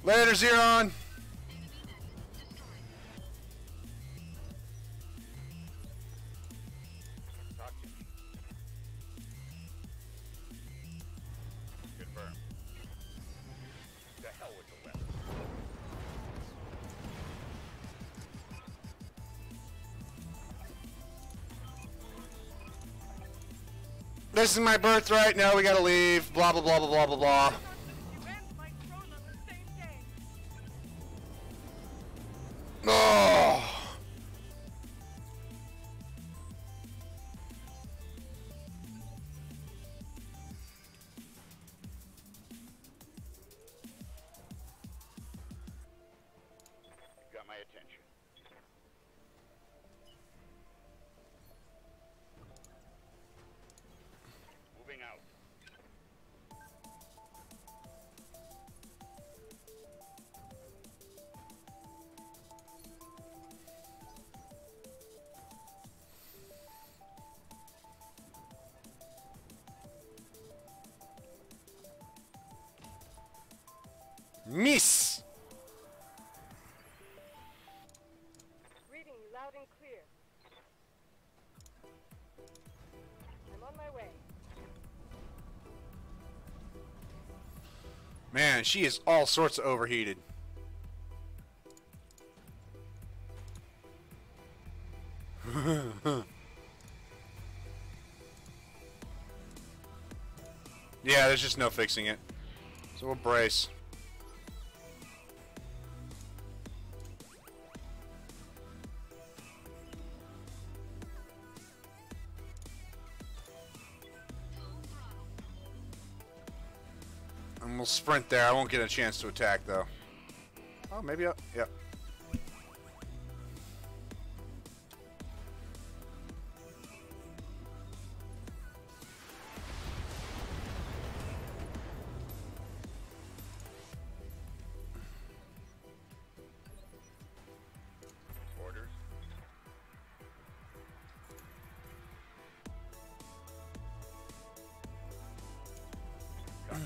Later, Xeron. Talk to me. Confirm. The hell with the weapon. This is my birthright. Now we gotta leave. Blah, blah, blah, blah, blah, blah, blah. You and my throne on the same day. Oh. You got my attention. Moving out. Miss. Man, she is all sorts of overheated. Yeah, there's just no fixing it. So we'll brace. And we'll sprint there. I won't get a chance to attack, though. Oh, maybe I'll... Yep. Orders. As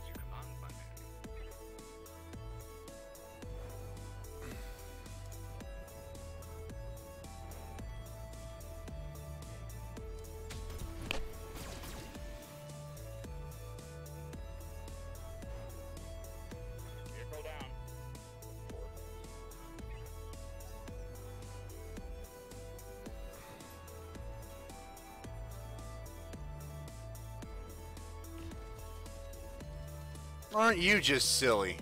you command, my man. Vehicle down. Aren't you just silly?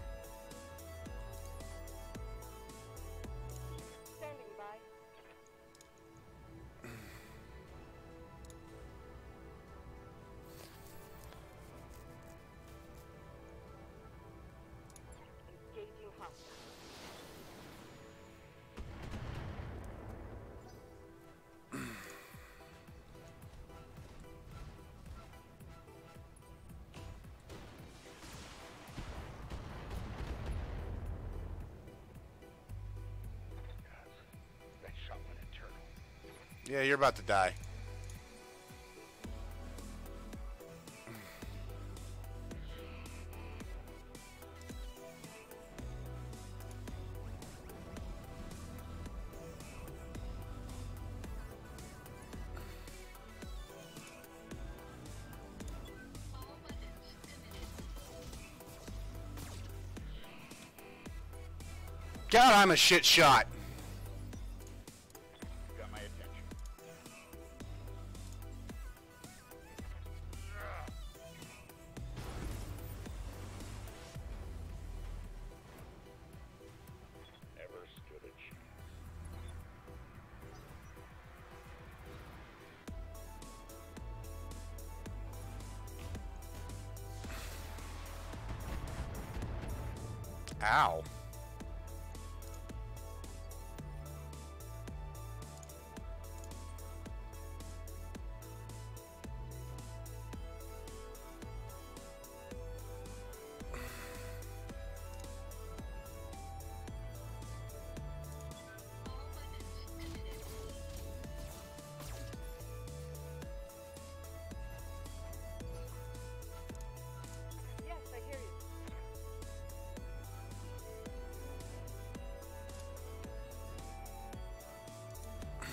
Standing by. Engaging hostile. That shot went internal. Yeah, you're about to die. All weapons committed. God, I'm a shit shot. Got my attention. Never stood a chance. Ow. All weapons committed. Yes, I hear you. I'm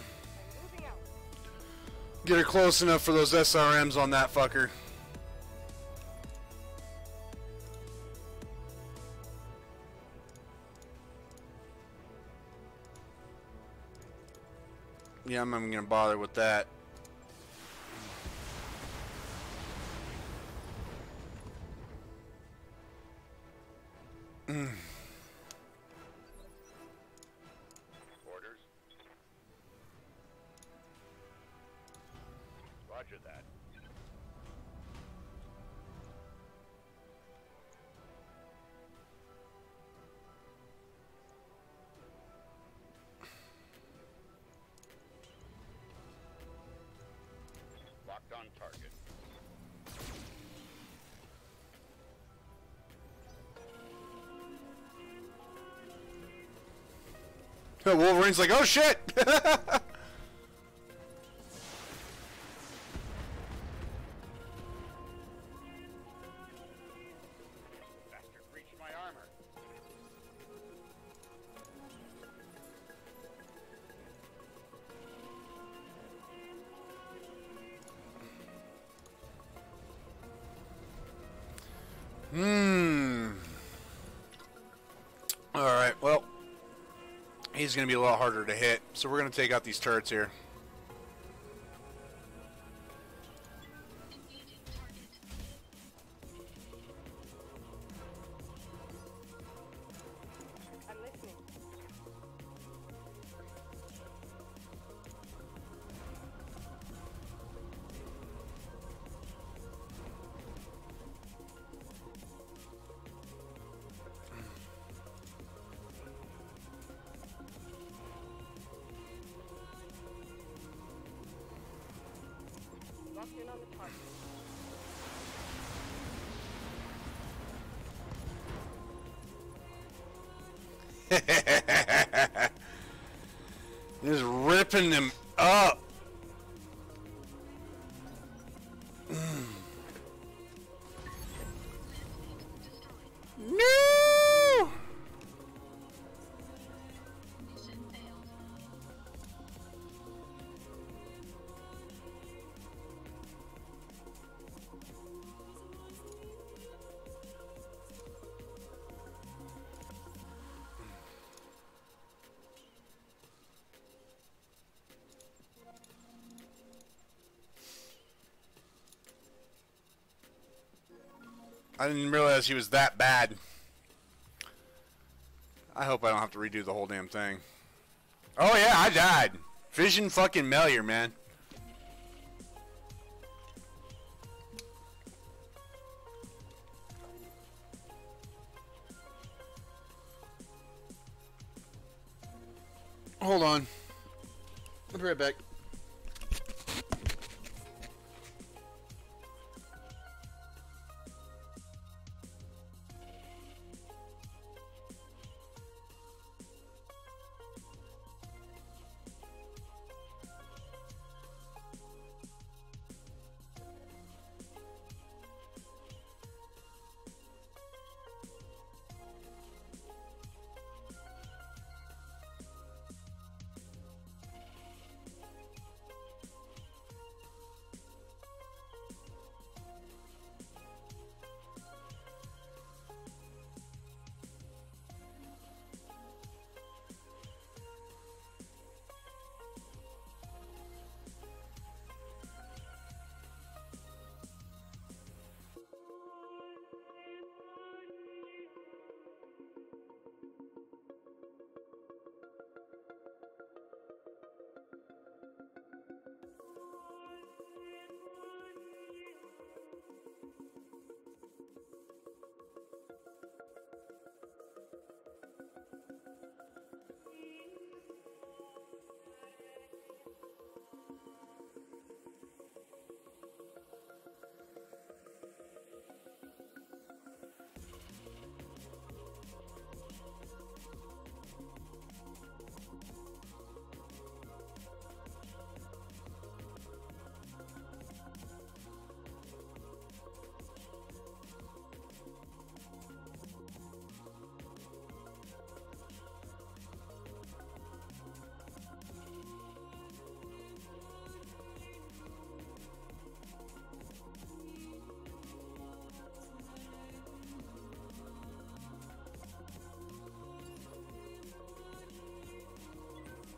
moving out. Get her close enough for those SRMs on that fucker. Yeah, I'm not even gonna bother with that. Orders. Roger that. Locked on target. Wolverine's like, oh shit! Bastard breached my armor. Alright, well, he's going to be a lot harder to hit, so we're going to take out these turrets here. Engaging target. I'm listening. Locked in on the target. Just ripping them up. No! Mission failed. I didn't realize he was that bad. I hope I don't have to redo the whole damn thing. Oh yeah, I died. Vision fucking Melior, man. Hold on. I'll be right back.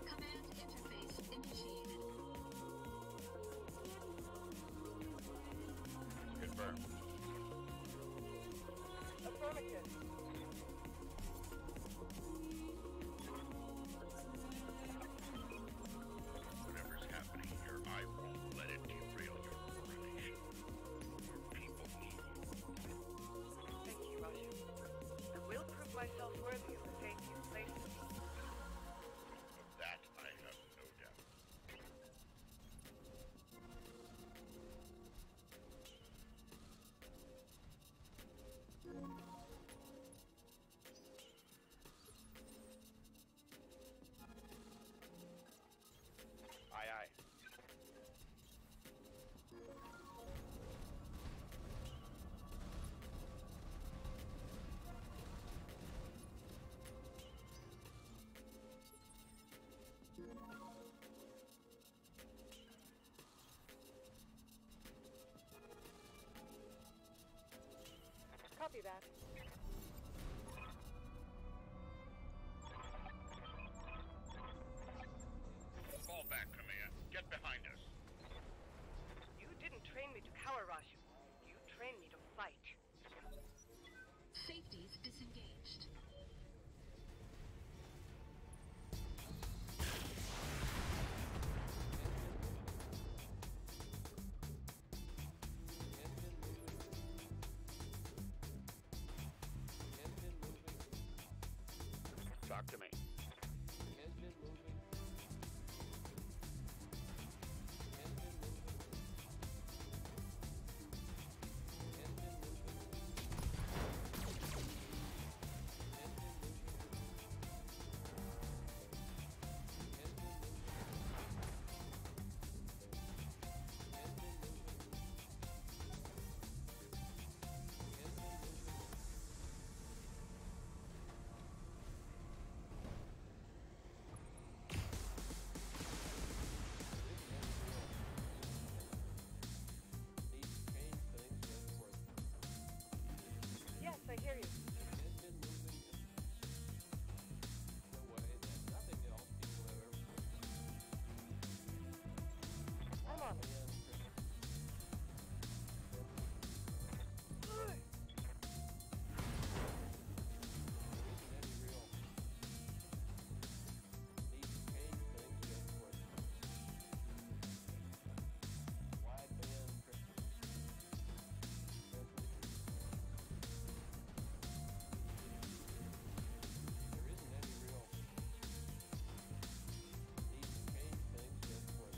Command interface initiated. Confirmed. Affirmative. Whatever's happening here, I won't let it derail your coronation. Your people need you. Thank you, Raju. I will prove myself worthy of the faith you've placed in me. Of that, I have no doubt. Aye, aye. Copy that. Talk to me. Has been moving. Has been moving. Has been moving. Has been moving. Has been moving. Has been moving. Has been moving. Need to change things just for Yes, I hear you. has been moving in a way that nothing else people have ever I'm on it. Isn't any real need to change things just for wideband there isn't any real need to change things just for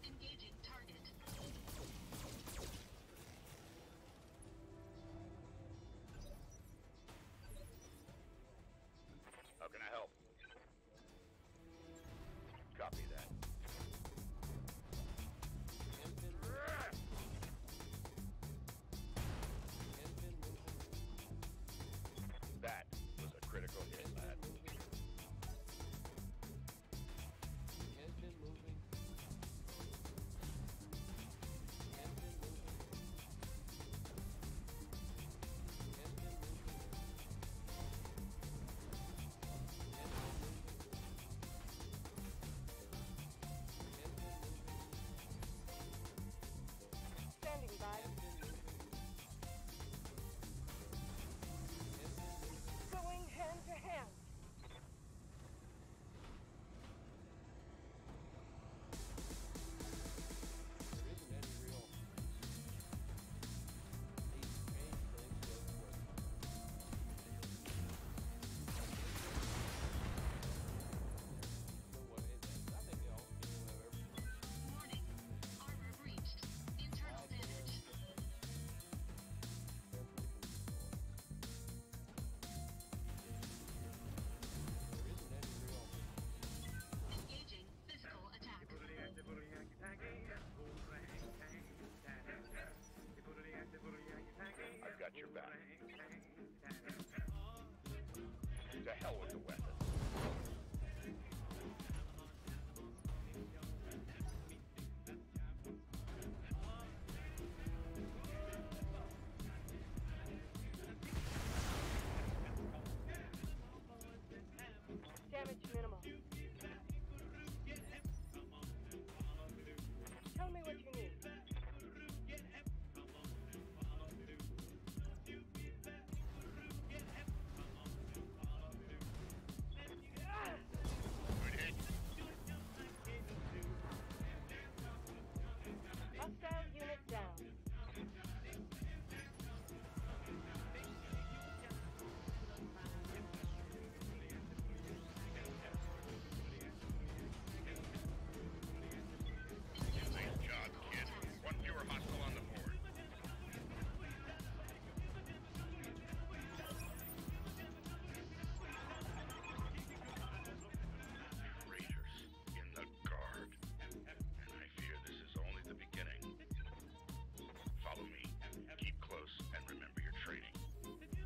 Engaging target. How can I help? Copy that. has been moving. That was a critical hit, lad. Has been moving. Has been moving. Has been moving. Has been moving. Has been moving. Standing by. Has been moving. Has been moving. Going hand to hand. There isn't any real need to change things just for the way that nothing else people have ever Warning. Armor breached. Internal damage. There isn't any real Engaging physical attack. I've got your back. To hell with the weapon. Damage minimal. Tell me what you need. Good hit. Hostile unit down. Nice job, kid. One fewer hostile on the board. Raiders in the guard. And I fear this is only the beginning. Follow me. Keep close and remember your training.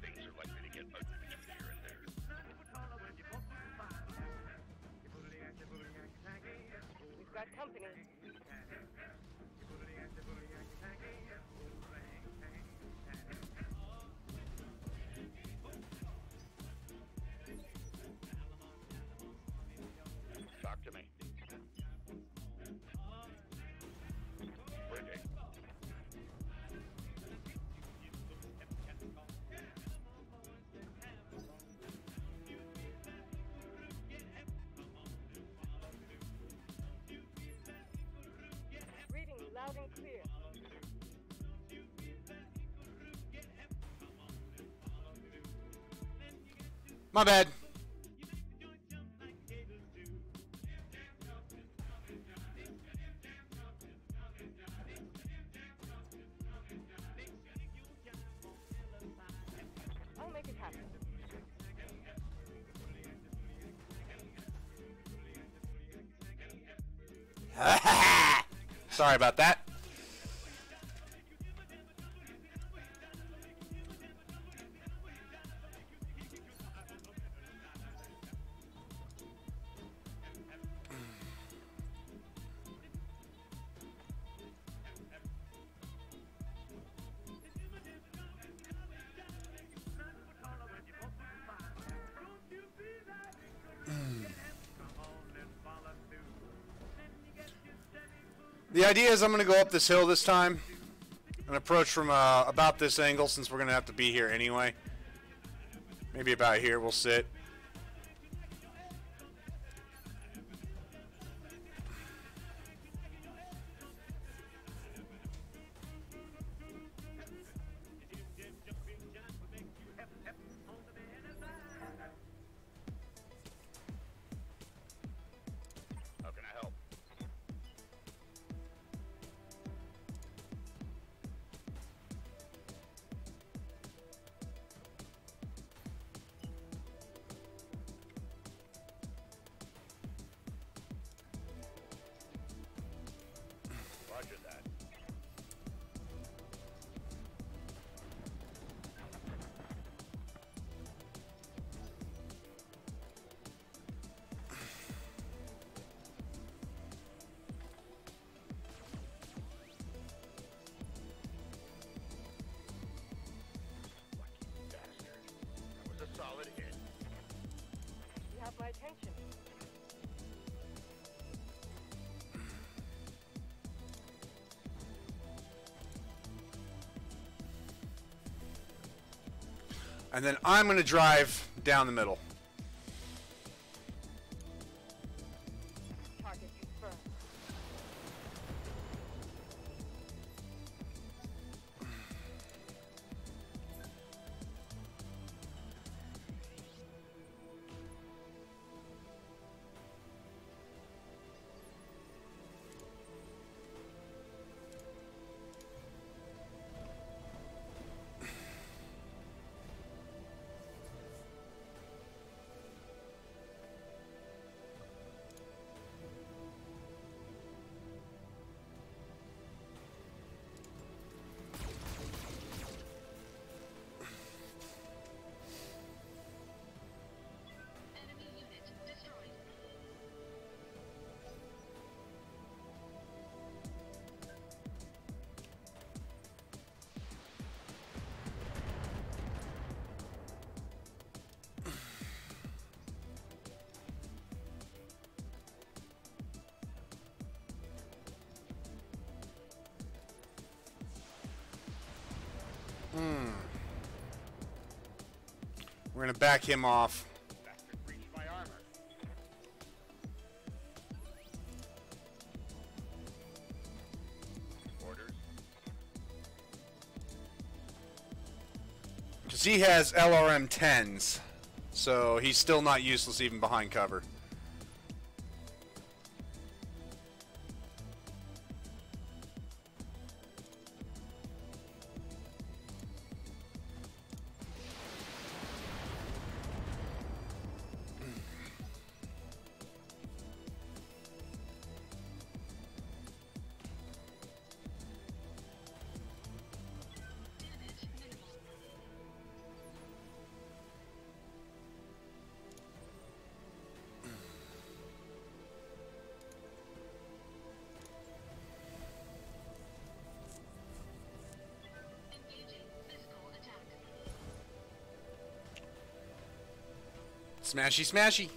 Things are likely to get ugly between here and there. We've got company. Talk to me. Ready. My bad. I'll make it happen. Sorry about that. The idea is I'm going to go up this hill this time and approach from about this angle, since we're going to have to be here anyway. Maybe about here we'll sit. How can I help? Roger that. Lucky bastard. That was a solid hit. You have my attention. And then I'm going to drive down the middle. Target confirmed. Enemy unit destroyed. We're going to back him off. Bastard breached my armor. Orders. Because he has LRM 10s. So he's still not useless even behind cover. Damage minimal. Engaging physical attack. Smashy, smashy.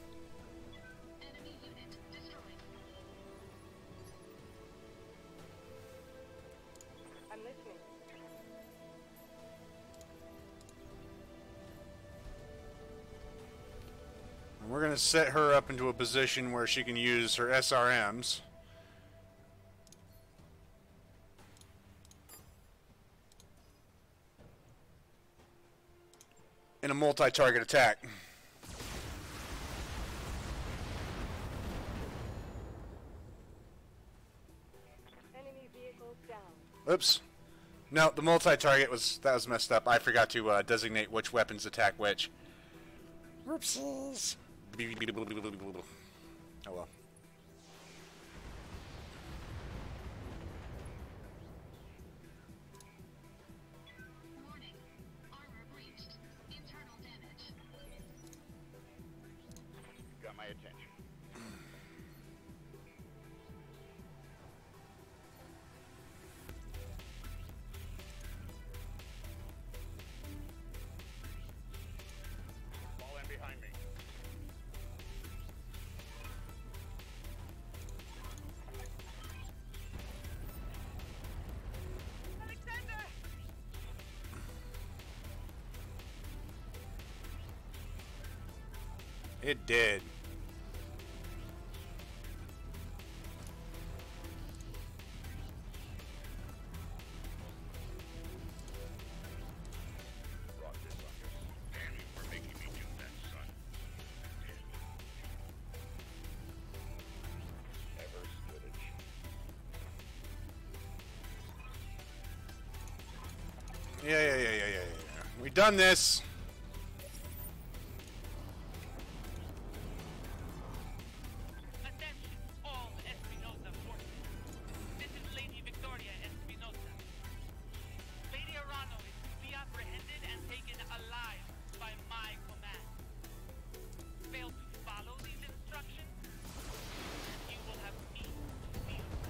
Enemy unit destroyed. I'm listening. And we're going to set her up into a position where she can use her SRMs. In a multi-target attack. Oops. No, the multi-target was messed up. I forgot to designate which weapons attack which. Whoopsies. Oh well. Warning. Armor breached. Internal damage. Got my attention. Fall in behind me. Alexander! It did. Brought this on yourself. Damn you for making me do that, son. Never stood a chance. Yeah. We done this. Attention, all Espinosa forces. This is Lady Victoria Espinosa. Lady Arano is to be apprehended and taken alive by my command. Fail to follow these instructions, and you will have me to deal with.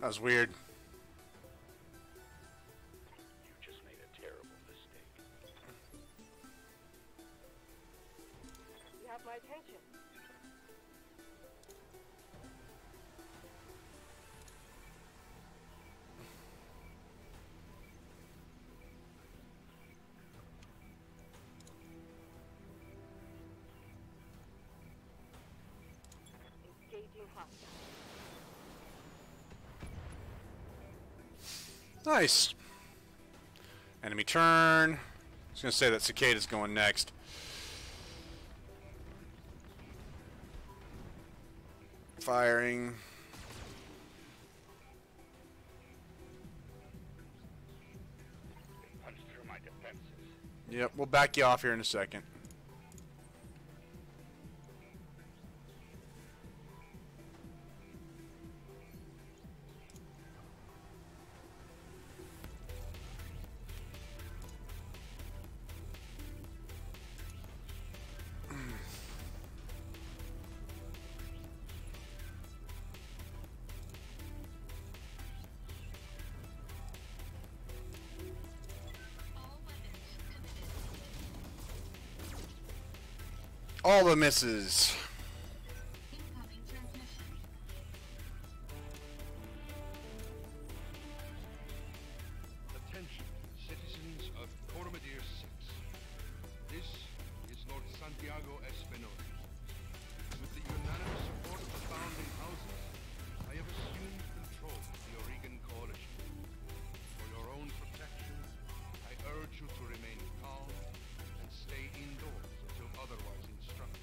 That was weird. You just made a terrible mistake. You have my attention. Engaging hostile. Nice. Enemy turn. I was gonna say that Cicada's going next. Firing. They punched through my defenses. Yep, we'll back you off here in a second. All weapons committed. All the misses. Incoming transmission. Attention, citizens of Coromadir 6. This is Lord Santiago Espinosa. With the unanimous support of the founding houses, I have assumed control of the Oregon Coalition. For your own protection, I urge you to remain calm and stay indoors until otherwise instructed.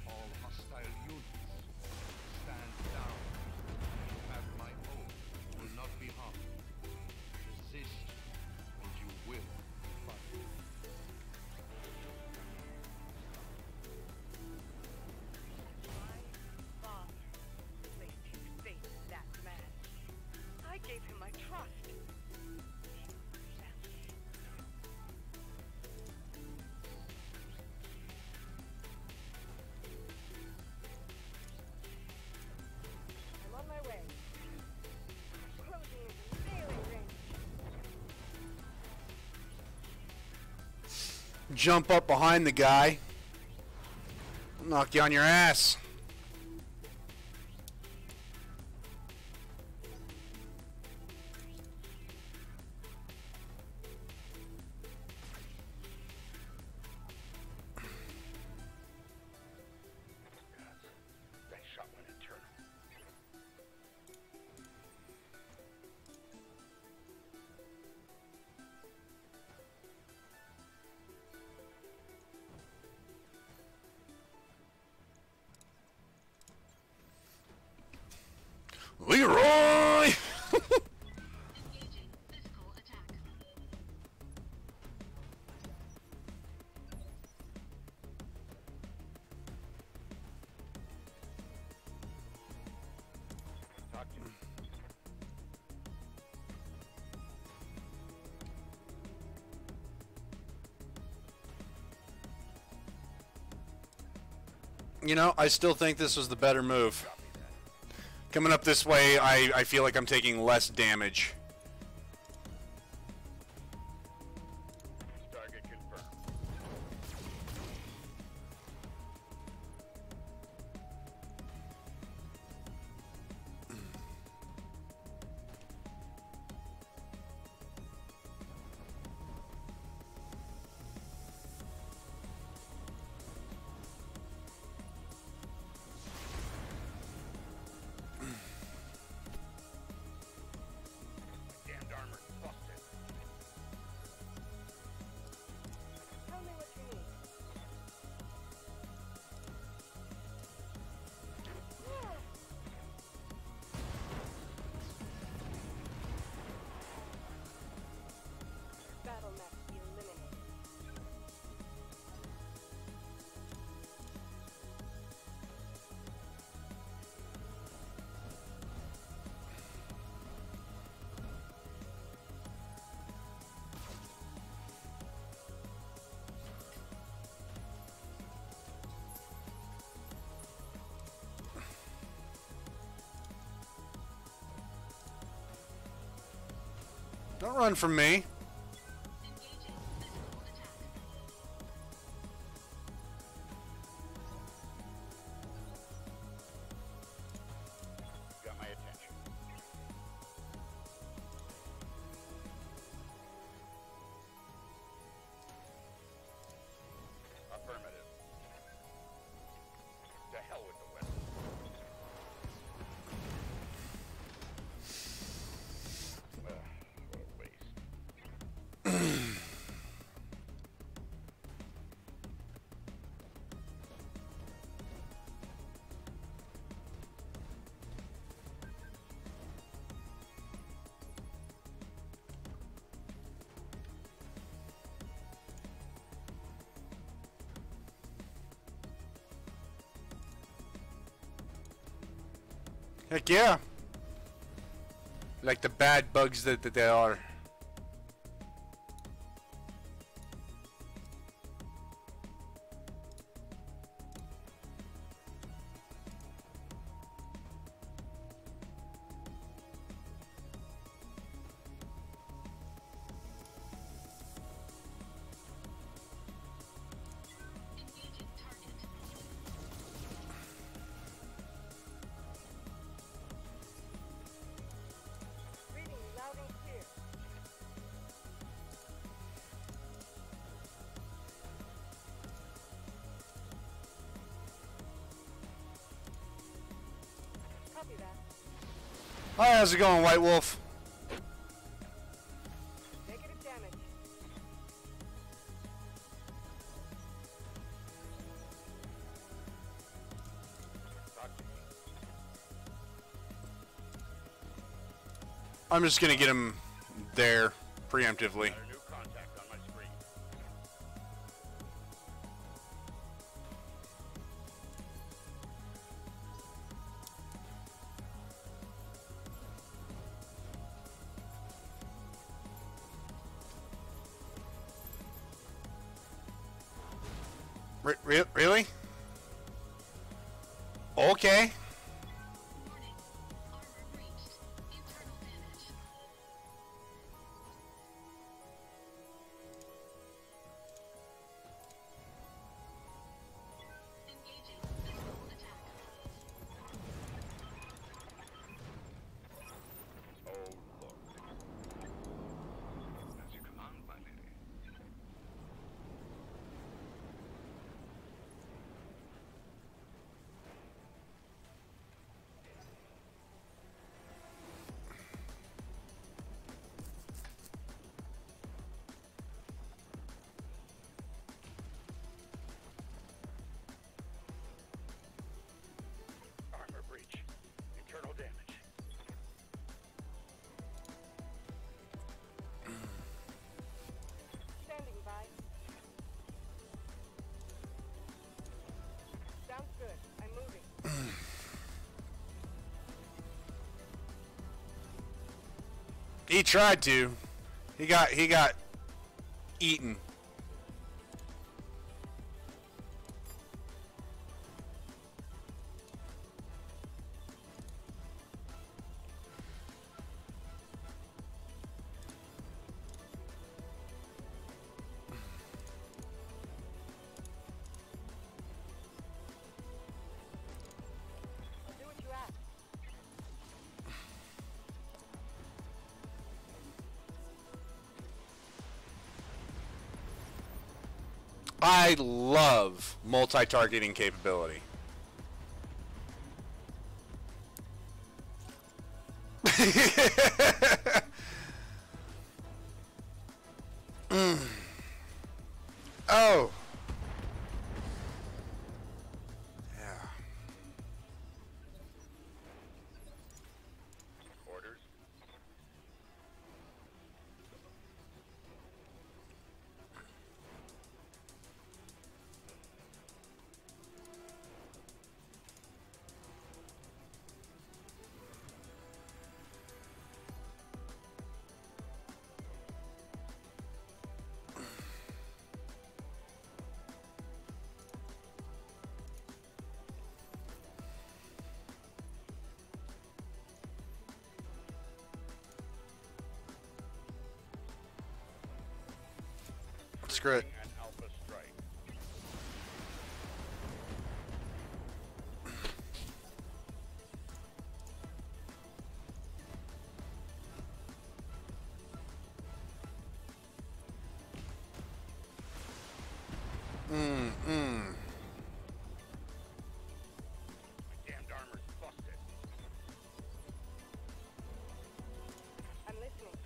All hostile units, stand down. You have my oath. You will not be harmed. Resist, and you will fight. My father placed his faith in that man. I gave him my trust. I'm on my way. Closing into melee range. Jump up behind the guy. Knock you on your ass. You know, I still think this was the better move. Coming up this way, I feel like I'm taking less damage. Target confirmed. Damned armor busted. Tell me what you need. Battle map eliminated. Don't run from me. Engaging physical attack. Got my attention. Affirmative. To hell with the weapon. What a waste. Heck yeah. Like the bad bugs that they are. Engaging target. Reading loud and clear. Copy that. Hi, how's it going, White Wolf? Negative damage. Talk to me. I'm just gonna get him there preemptively. Got a new contact on my screen. Really? Okay. Warning. Armor breached. Internal damage. Engaging physical attack. Oh, Lord. As you command, my lady. Armor breach. Internal damage. Standing by. Sounds good. I'm moving. He tried to. He got eaten. I love multi-targeting capability. Oh. Yeah. Orders? Screw it. An Alpha strike. My damned armor's busted. I'm listening.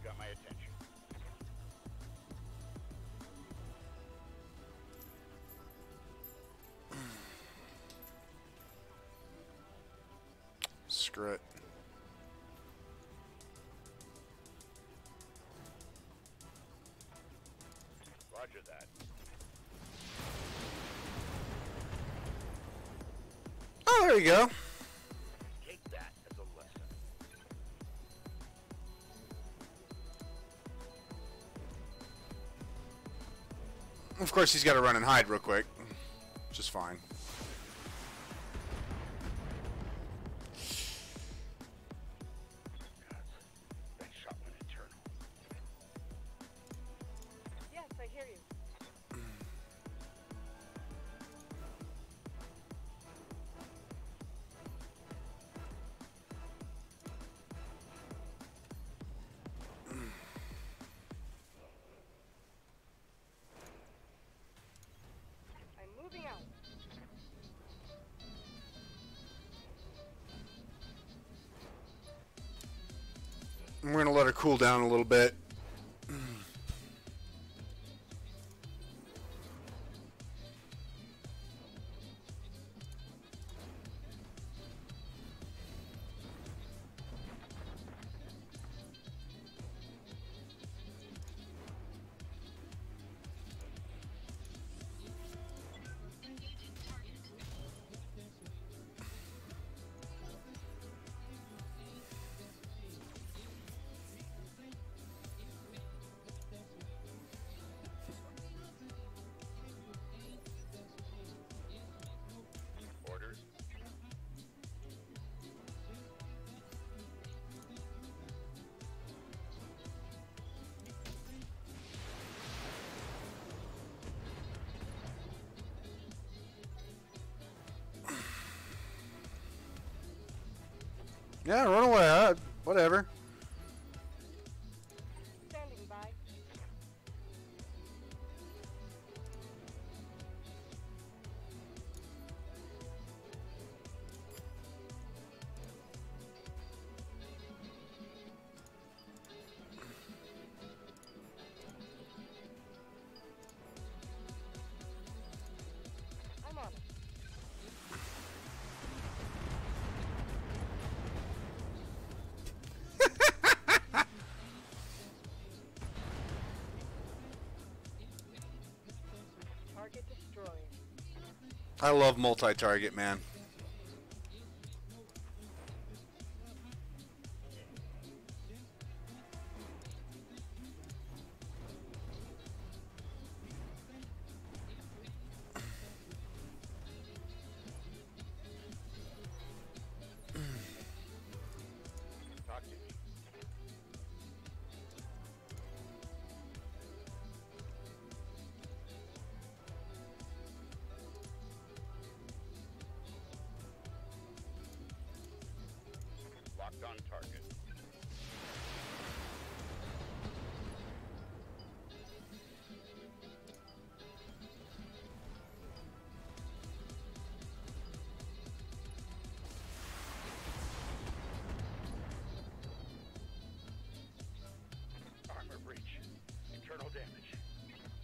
Got my attention. Screw it. Roger that. Oh, there you go. Take that as a lesson. Of course, he's got to run and hide real quick. Which is fine. That shot went internal. Yes, I hear you. I'm moving out. We're going to let her cool down a little bit. Engaging target. Orders? Yeah, run away. Whatever. Standing by. I'm on it. Target destroyed. I love multi-target, man.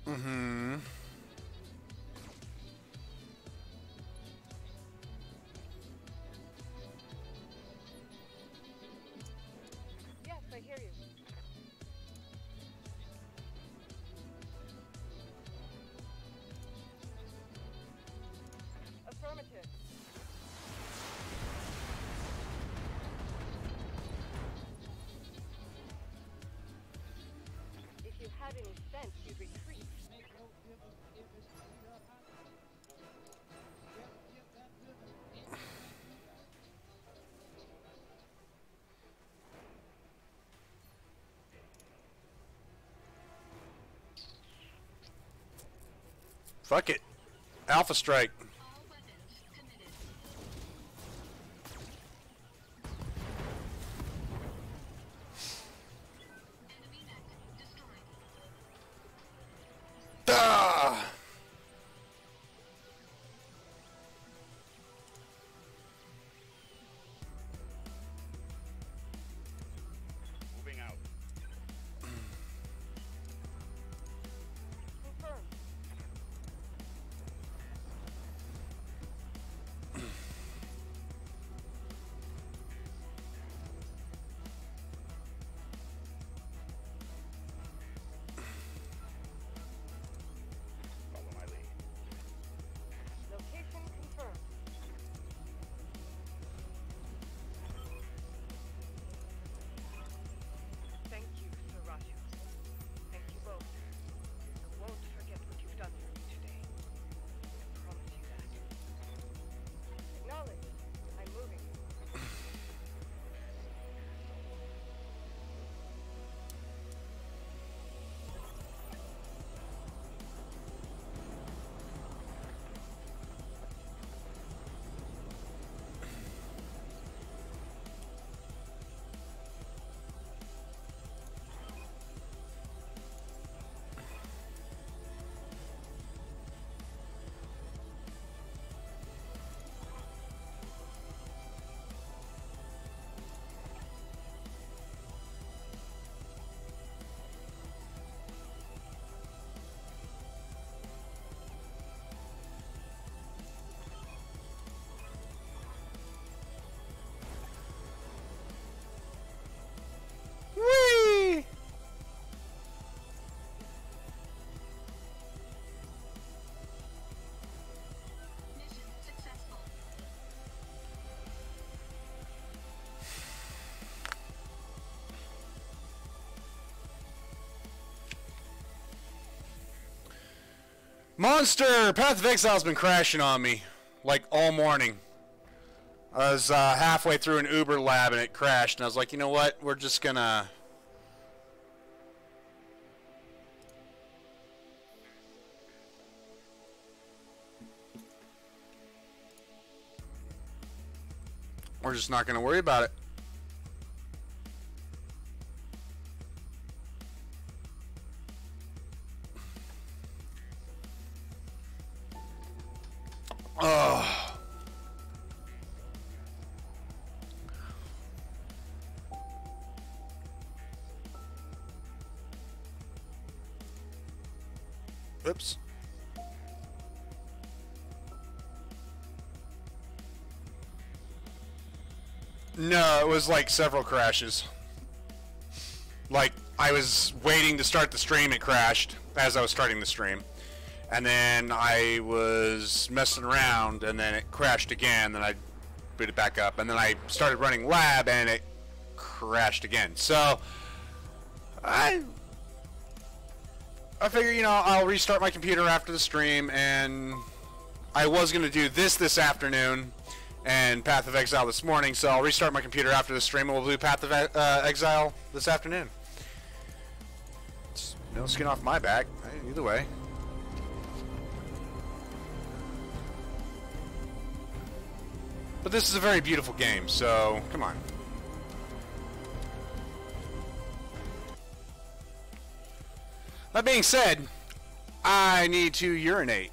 Mm-hmm. Yes, I hear you. Affirmative. If you had any sense, you'd retreat. Fuck it. Alpha strike. All weapons committed. Enemy mech destroyed. Ah! Moving out. Confirmed. Follow my lead. Location confirmed. Thank you, Sir Raju. Thank you both. I won't forget what you've done for me today. I promise you that. Acknowledged. I'm moving. Whee! Mission successful. Monster! Path of Exile's been crashing on me, like, all morning. I was halfway through an Uber lab and it crashed, and I was like, you know what? We're just gonna... We're just not gonna worry about it. Oh. Oops. No, it was like several crashes. Like, I was waiting to start the stream, it crashed as I was starting the stream. And then I was messing around, and then it crashed again, then I booted back up, and then I started running lab, and it crashed again. So, I figure, you know, I'll restart my computer after the stream, and I was going to do this afternoon, and Path of Exile this morning, so I'll restart my computer after the stream, and we'll do Path of Exile this afternoon. It's no skin off my back, either way. But this is a very beautiful game, so come on. That being said, I need to urinate.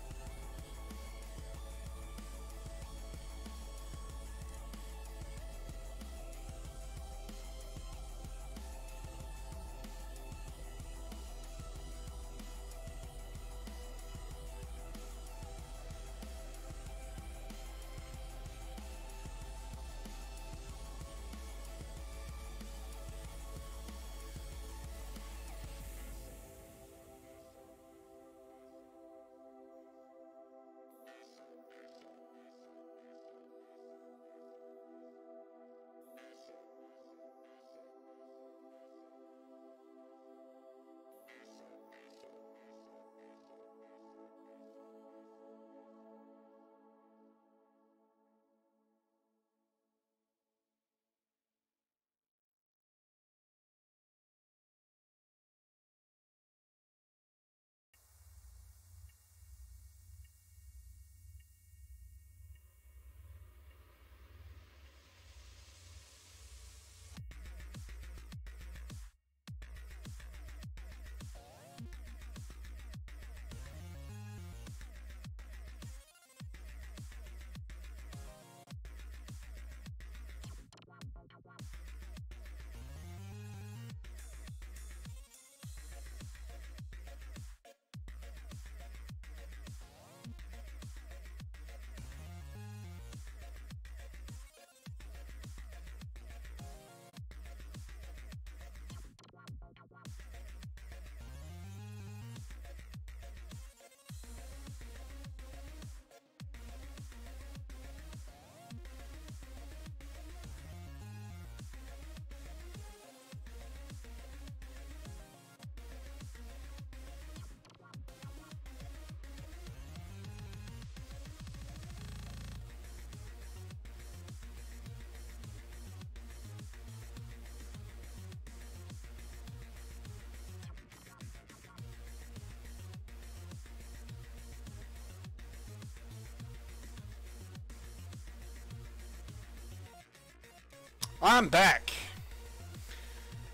I'm back.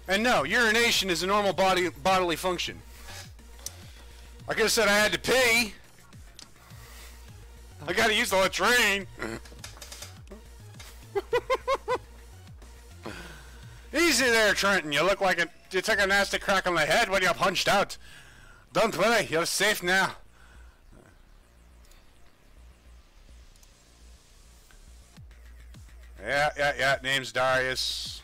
And no, urination is a normal bodily function. I could have said I had to pee. I gotta use the latrine. Easy there, Trenton. You look like you took a nasty crack on the head when you punched out. Don't worry, you're safe now. Yeah, name's Darius.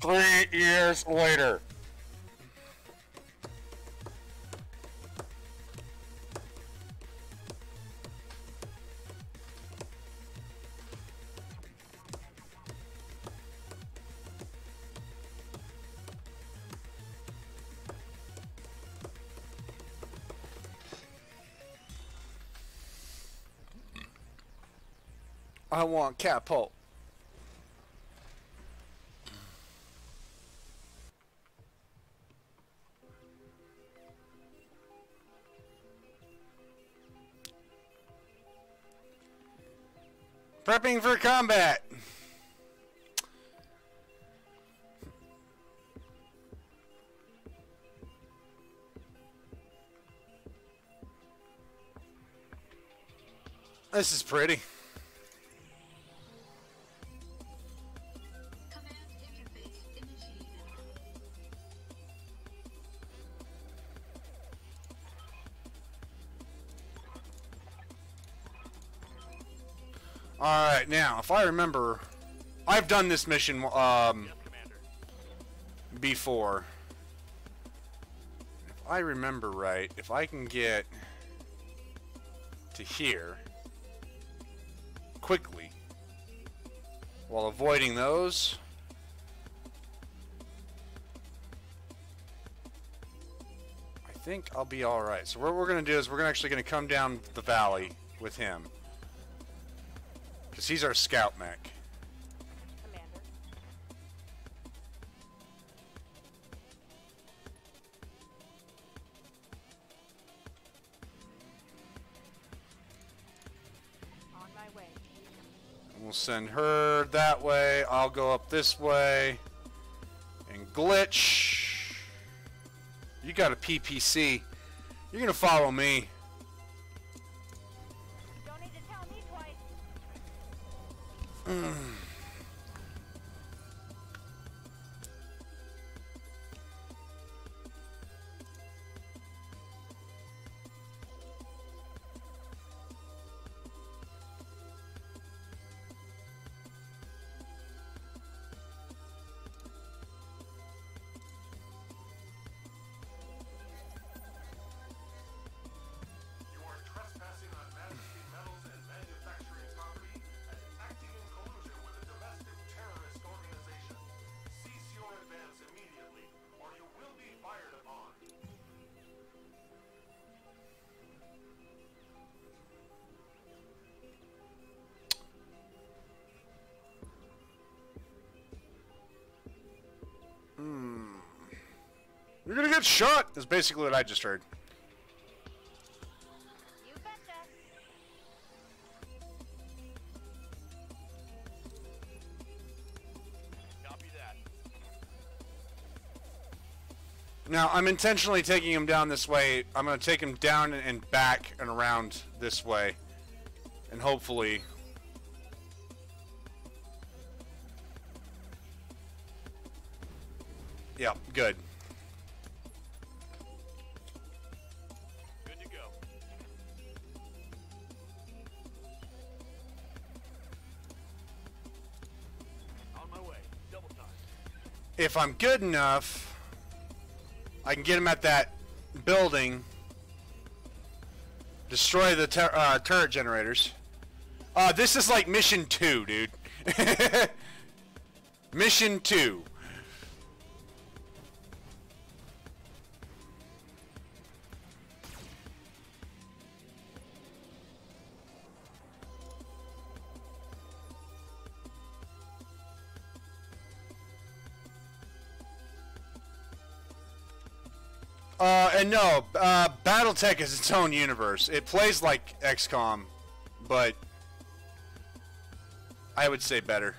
Three years later. I want catapult. Prepping for combat. This is pretty. Command interface initiated. Alright, now, if I remember, I've done this mission before. If I remember right, if I can get to here quickly while avoiding those, I think I'll be alright. So what we're going to do is we're actually going to come down the valley with him. Because he's our scout mech. Commander. On my way. We'll send her that way. I'll go up this way. And Glitch. You got a PPC. You're going to follow me. Don't need to tell me twice. You are trespassing on Majesty Metals and manufacturing property and acting in collusion with a domestic terrorist organization. Cease your advance immediately, or you will be fired upon. You're going to get shot, is basically what I just heard. You betcha. Copy that. Now, I'm intentionally taking him down this way. I'm going to take him down and back and around this way. And hopefully... Yeah, good. Good to go. On my way. Double time. If I'm good enough, I can get him at that building, destroy the turret generators. This is like mission 2, dude. Mission 2. And no, Battletech is its own universe. It plays like XCOM, but I would say better.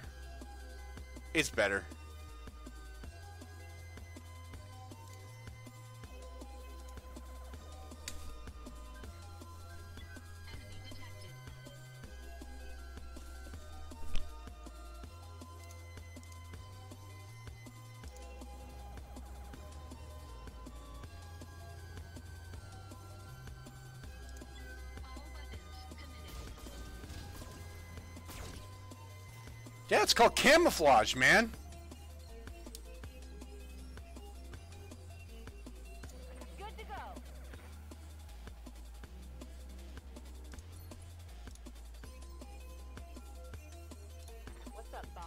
It's better. Yeah, it's called camouflage, man. Good to go. What's up, boss?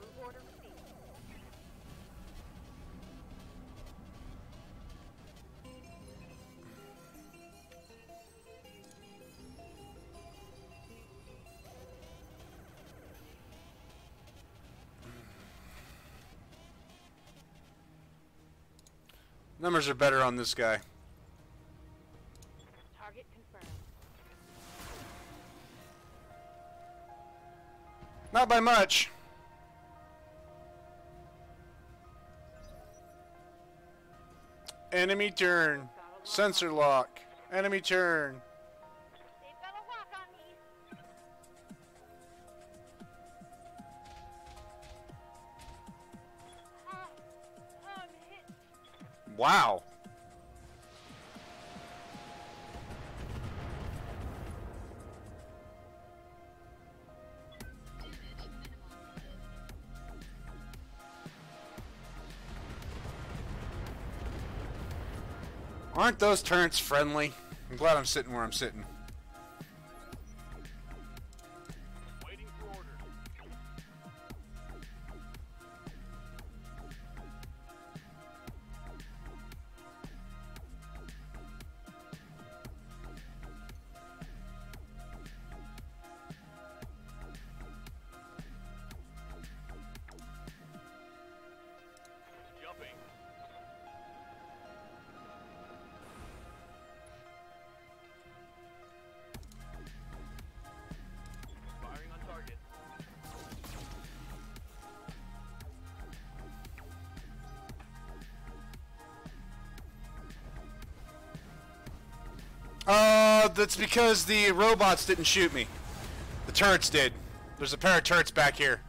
Move order received. Numbers are better on this guy. Target confirmed. Not by much. Enemy turn. Sensor lock. Enemy turn. They've got a lock on me. I'm hit. Wow. Aren't those turrets friendly? I'm glad I'm sitting where I'm sitting. Waiting for orders. Jumping. Firing on target. That's because the robots didn't shoot me. The turrets did. There's a pair of turrets back here.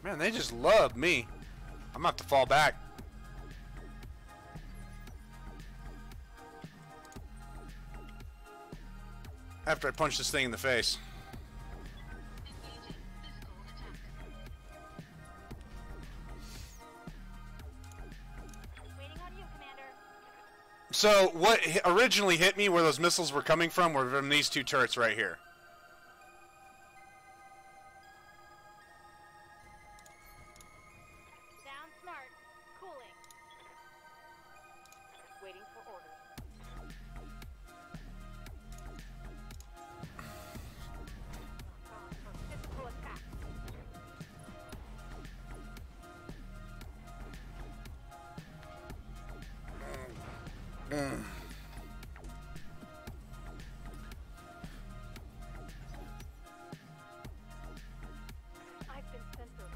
Man, they just love me. I'm gonna have to fall back. After I punch this thing in the face. Engaging physical attack. Waiting on you, Commander. So what originally hit me, where those missiles were coming from, were from these two turrets right here. Sound smart. Cooling. Waiting for orders. I've been censored.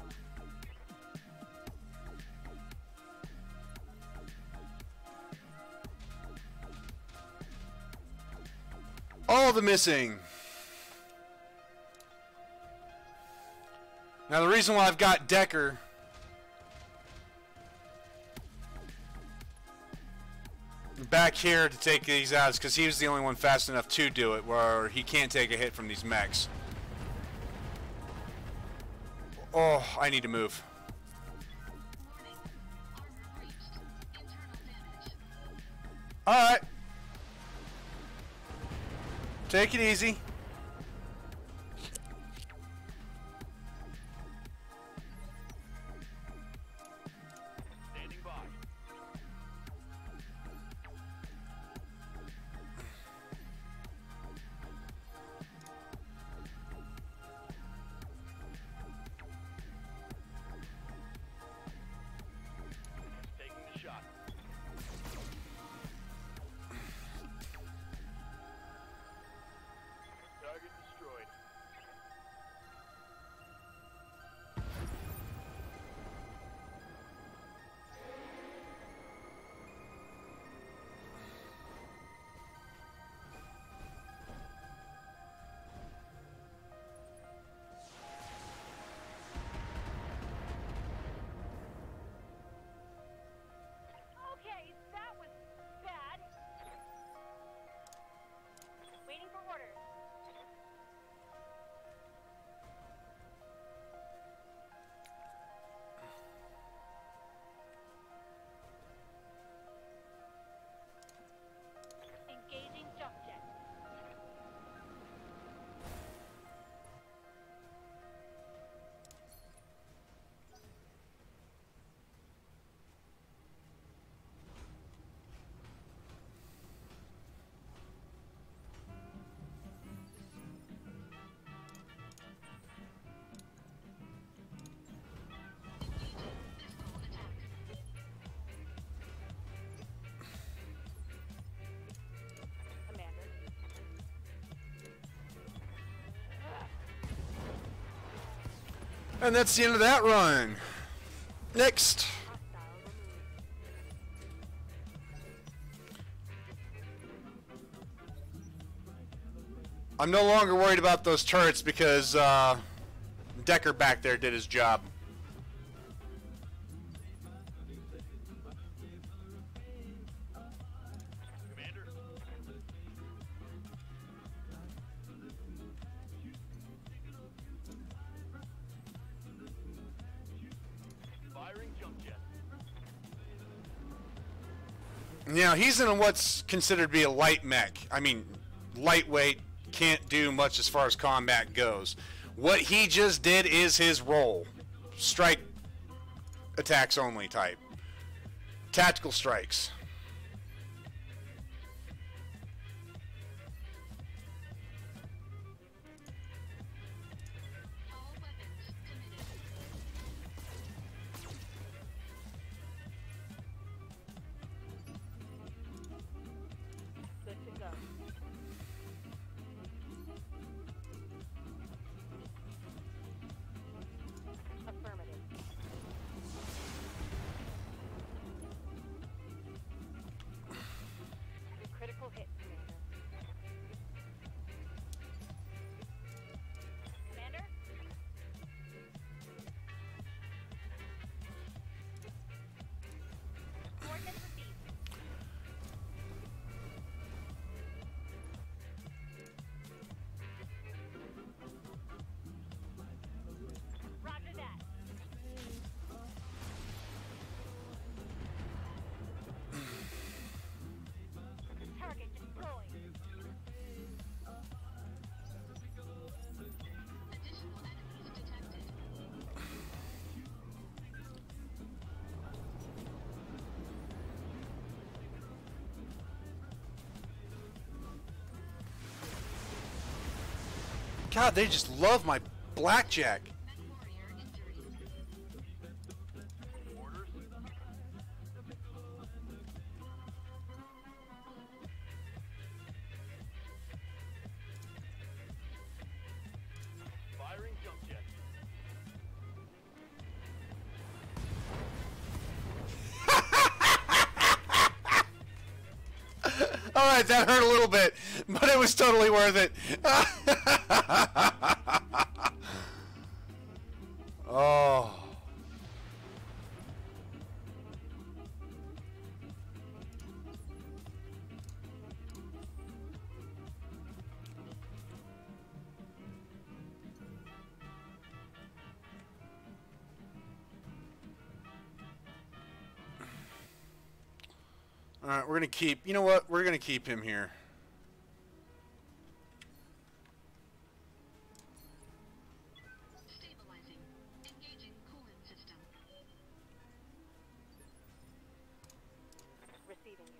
All the missing. Now the reason why I've got Decker back here to take these out is because he was the only one fast enough to do it, where he can't take a hit from these mechs. Oh, I need to move. Warning. Armor breached. Internal damage. Alright. Take it easy. Standing by. Taking the shot. Target destroyed. Okay, that was bad. Waiting for orders. Engaging jump jet. Pistol attack. Commander. And that's the end of that run. Next. Hostile removed. I'm no longer worried about those turrets because Decker back there did his job. Commander. Firing jump jet. Now he's in what's considered to be a light mech. I mean, lightweight, can't do much as far as combat goes. What he just did is his role. Strike attacks only type. Tactical strikes. All weapons committed. Good to go. Affirmative. Critical hit, Commander. Commander? Coordinates received. Roger that. Target destroyed. Additional enemies detected. God, they just love my blackjack. Mech warrior injured. Orders. All right, that hurt a little bit, but it was totally worth it. Oh. All right, we're going to keep, you know what? We're going to keep him here. Stabilizing. Engaging coolant system. Receiving you.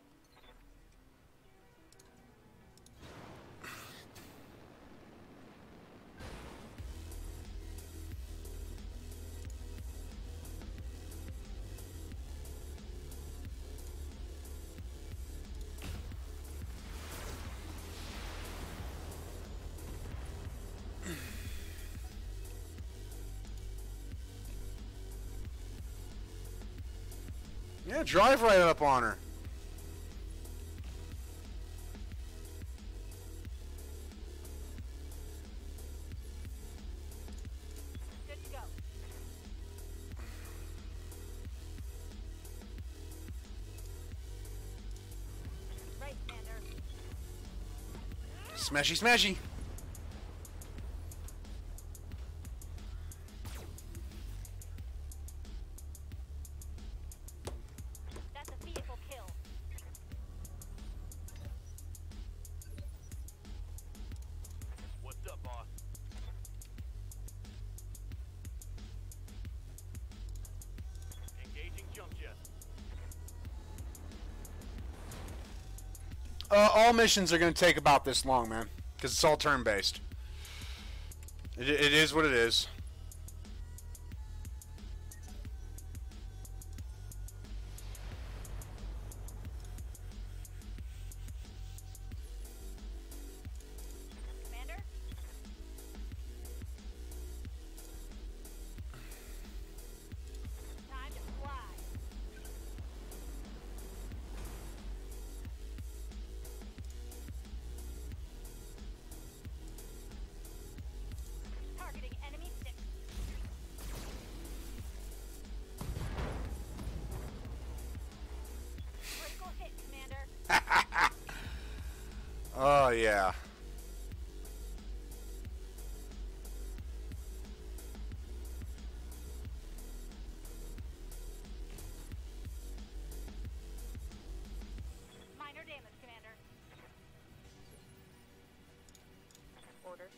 Yeah, drive right up on her. Good to go. Right, Commander. Smashy, smashy. That's a vehicle kill. What's up, boss? Engaging jump jet. All missions are going to take about this long, man, because it's all turn-based. It is what it is. Commander? Time to fly. Targeting enemy 6. Critical hit, Commander. Oh, yeah. Minor damage, Commander. Order.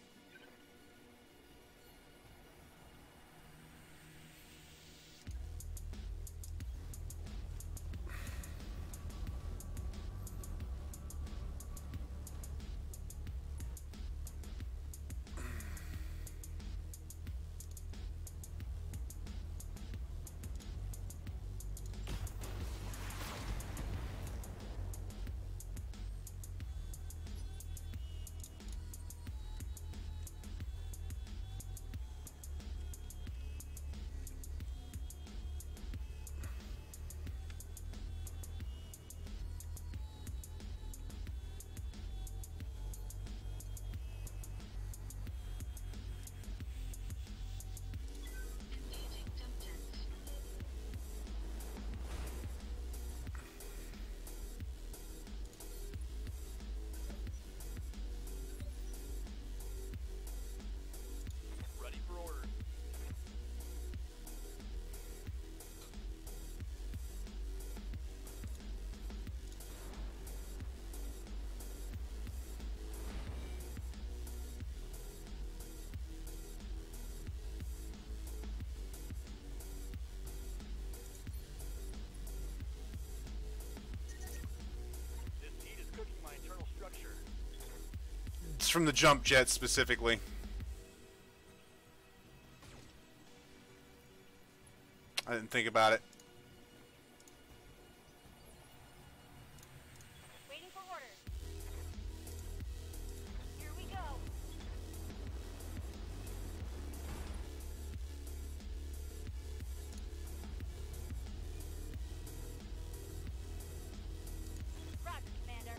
Engaging jump jets. Ready for orders. This heat is cooking my internal structure. It's from the jump jet specifically. I didn't think about it. Waiting for orders. Here we go. Roger, Commander.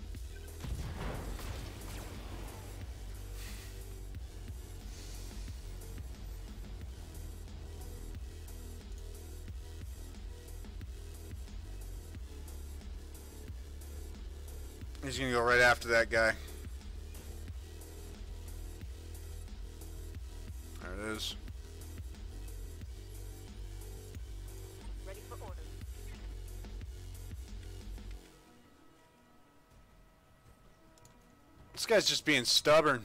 He's gonna go right after that guy. There it is. Ready for orders. This guy's just being stubborn.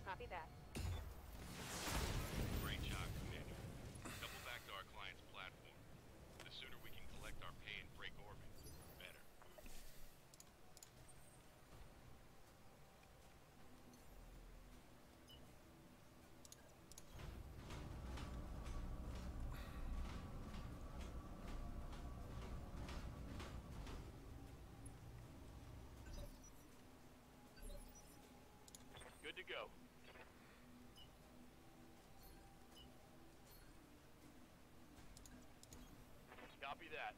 Copy that. Great job, Commander. Double back to our client's platform. The sooner we can collect our pay and break orbit, the better. Good to go. Copy that.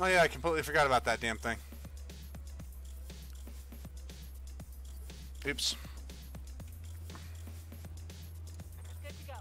Oh yeah, I completely forgot about that damn thing. Oops. Good to go.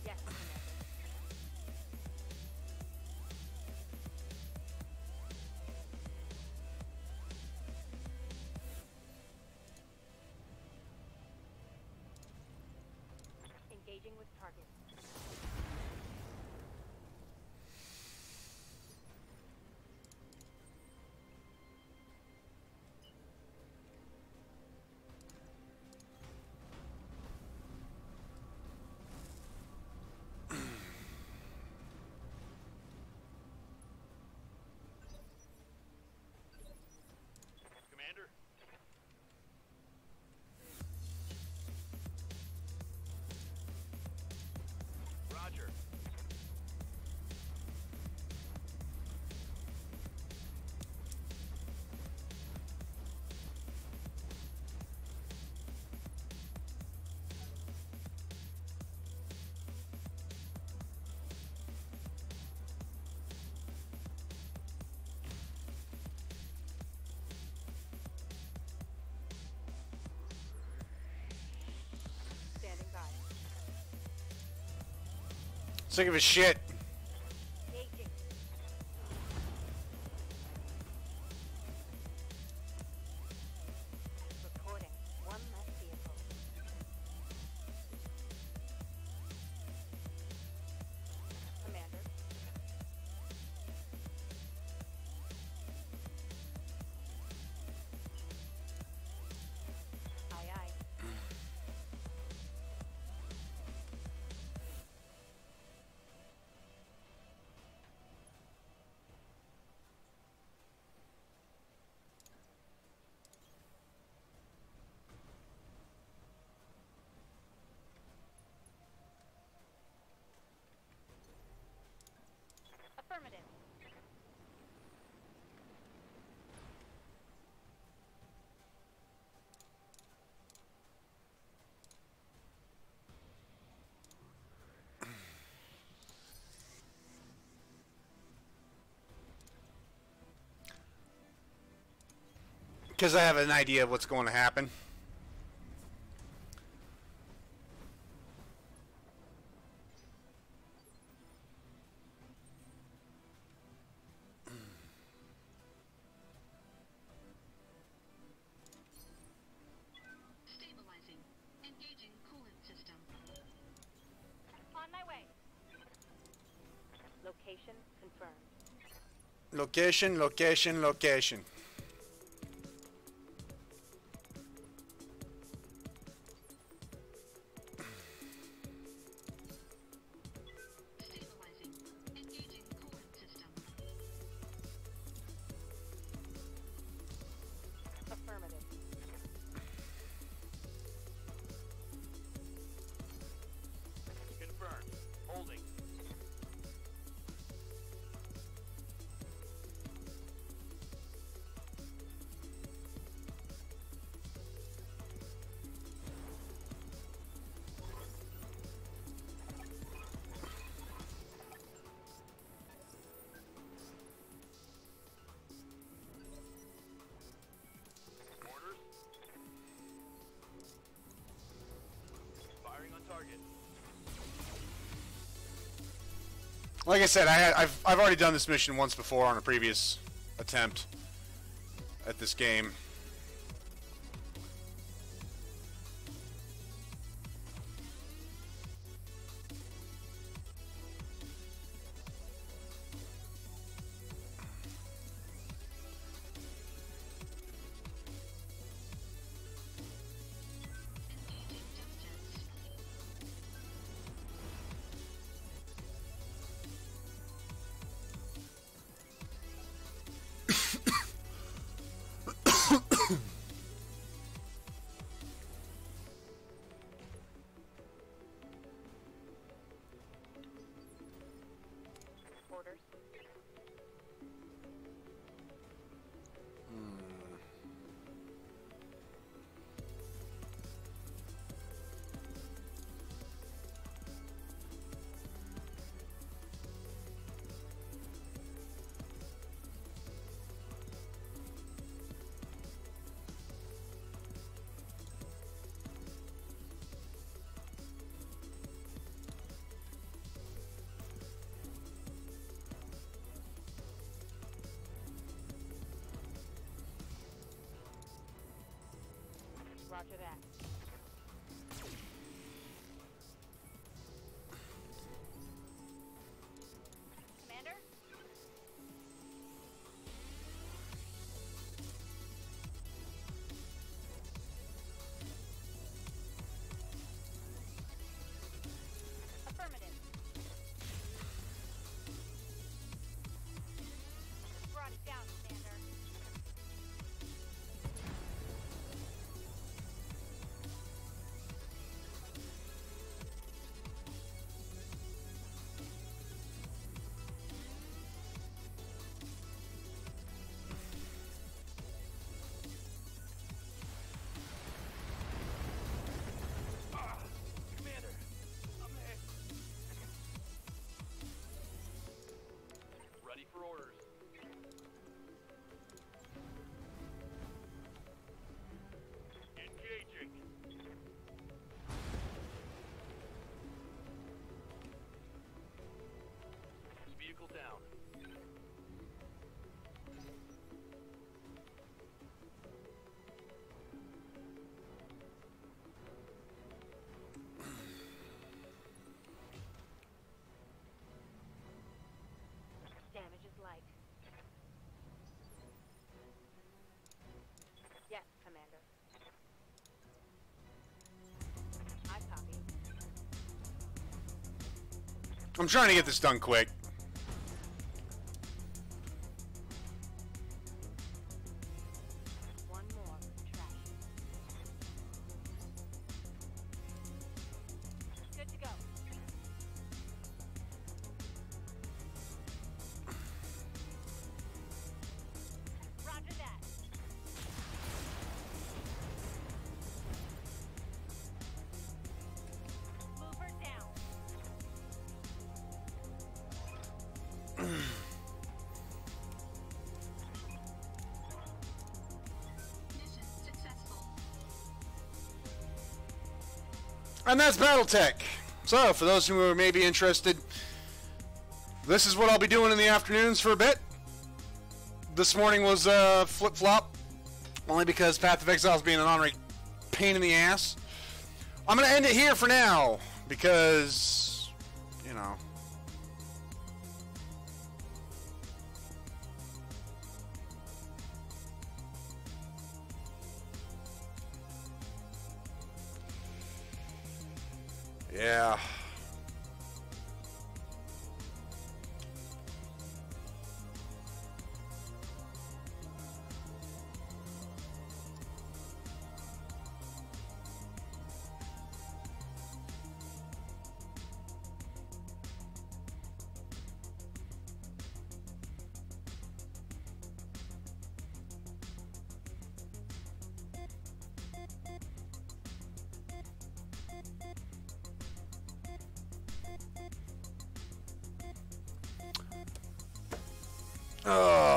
Yes, Commander. Engaging with target. Commander? Roger. Standing by. Sick of his shit. Engaging. Reporting. One less vehicle. Commander. Aye, aye. Affirmative. Because I have an idea of what's going to happen. Stabilizing. Engaging coolant system. On my way. Location confirmed. Location, location, location. Stabilizing. Engaging coolant system. Affirmative. Confirmed. Holding. Orders. Firing on target. Like I said, I've already done this mission once before on a previous attempt at this game. Engaging jump jets. Orders. Roger that. Commander? Affirmative. Brought it down, Commander. Commander, I'm hit. Ready for orders. Engaging. Vehicle down. Damage is light. Yes, Commander. I copy. I'm trying to get this done quick. One more trash. Good to go. Roger that. Mover down. Mission successful. And that's Battletech. So, for those who may be interested, this is what I'll be doing in the afternoons for a bit. This morning was flip-flop, only because Path of Exile is being an honorary pain in the ass. I'm going to end it here for now, because, you know, Yeah. Oh.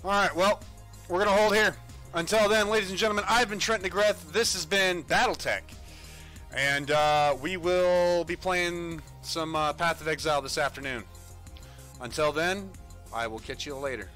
All right, well, we're going to hold here. Until then, ladies and gentlemen, I've been Trent McGrath. This has been Battletech. And we will be playing some Path of Exile this afternoon. Until then, I will catch you later.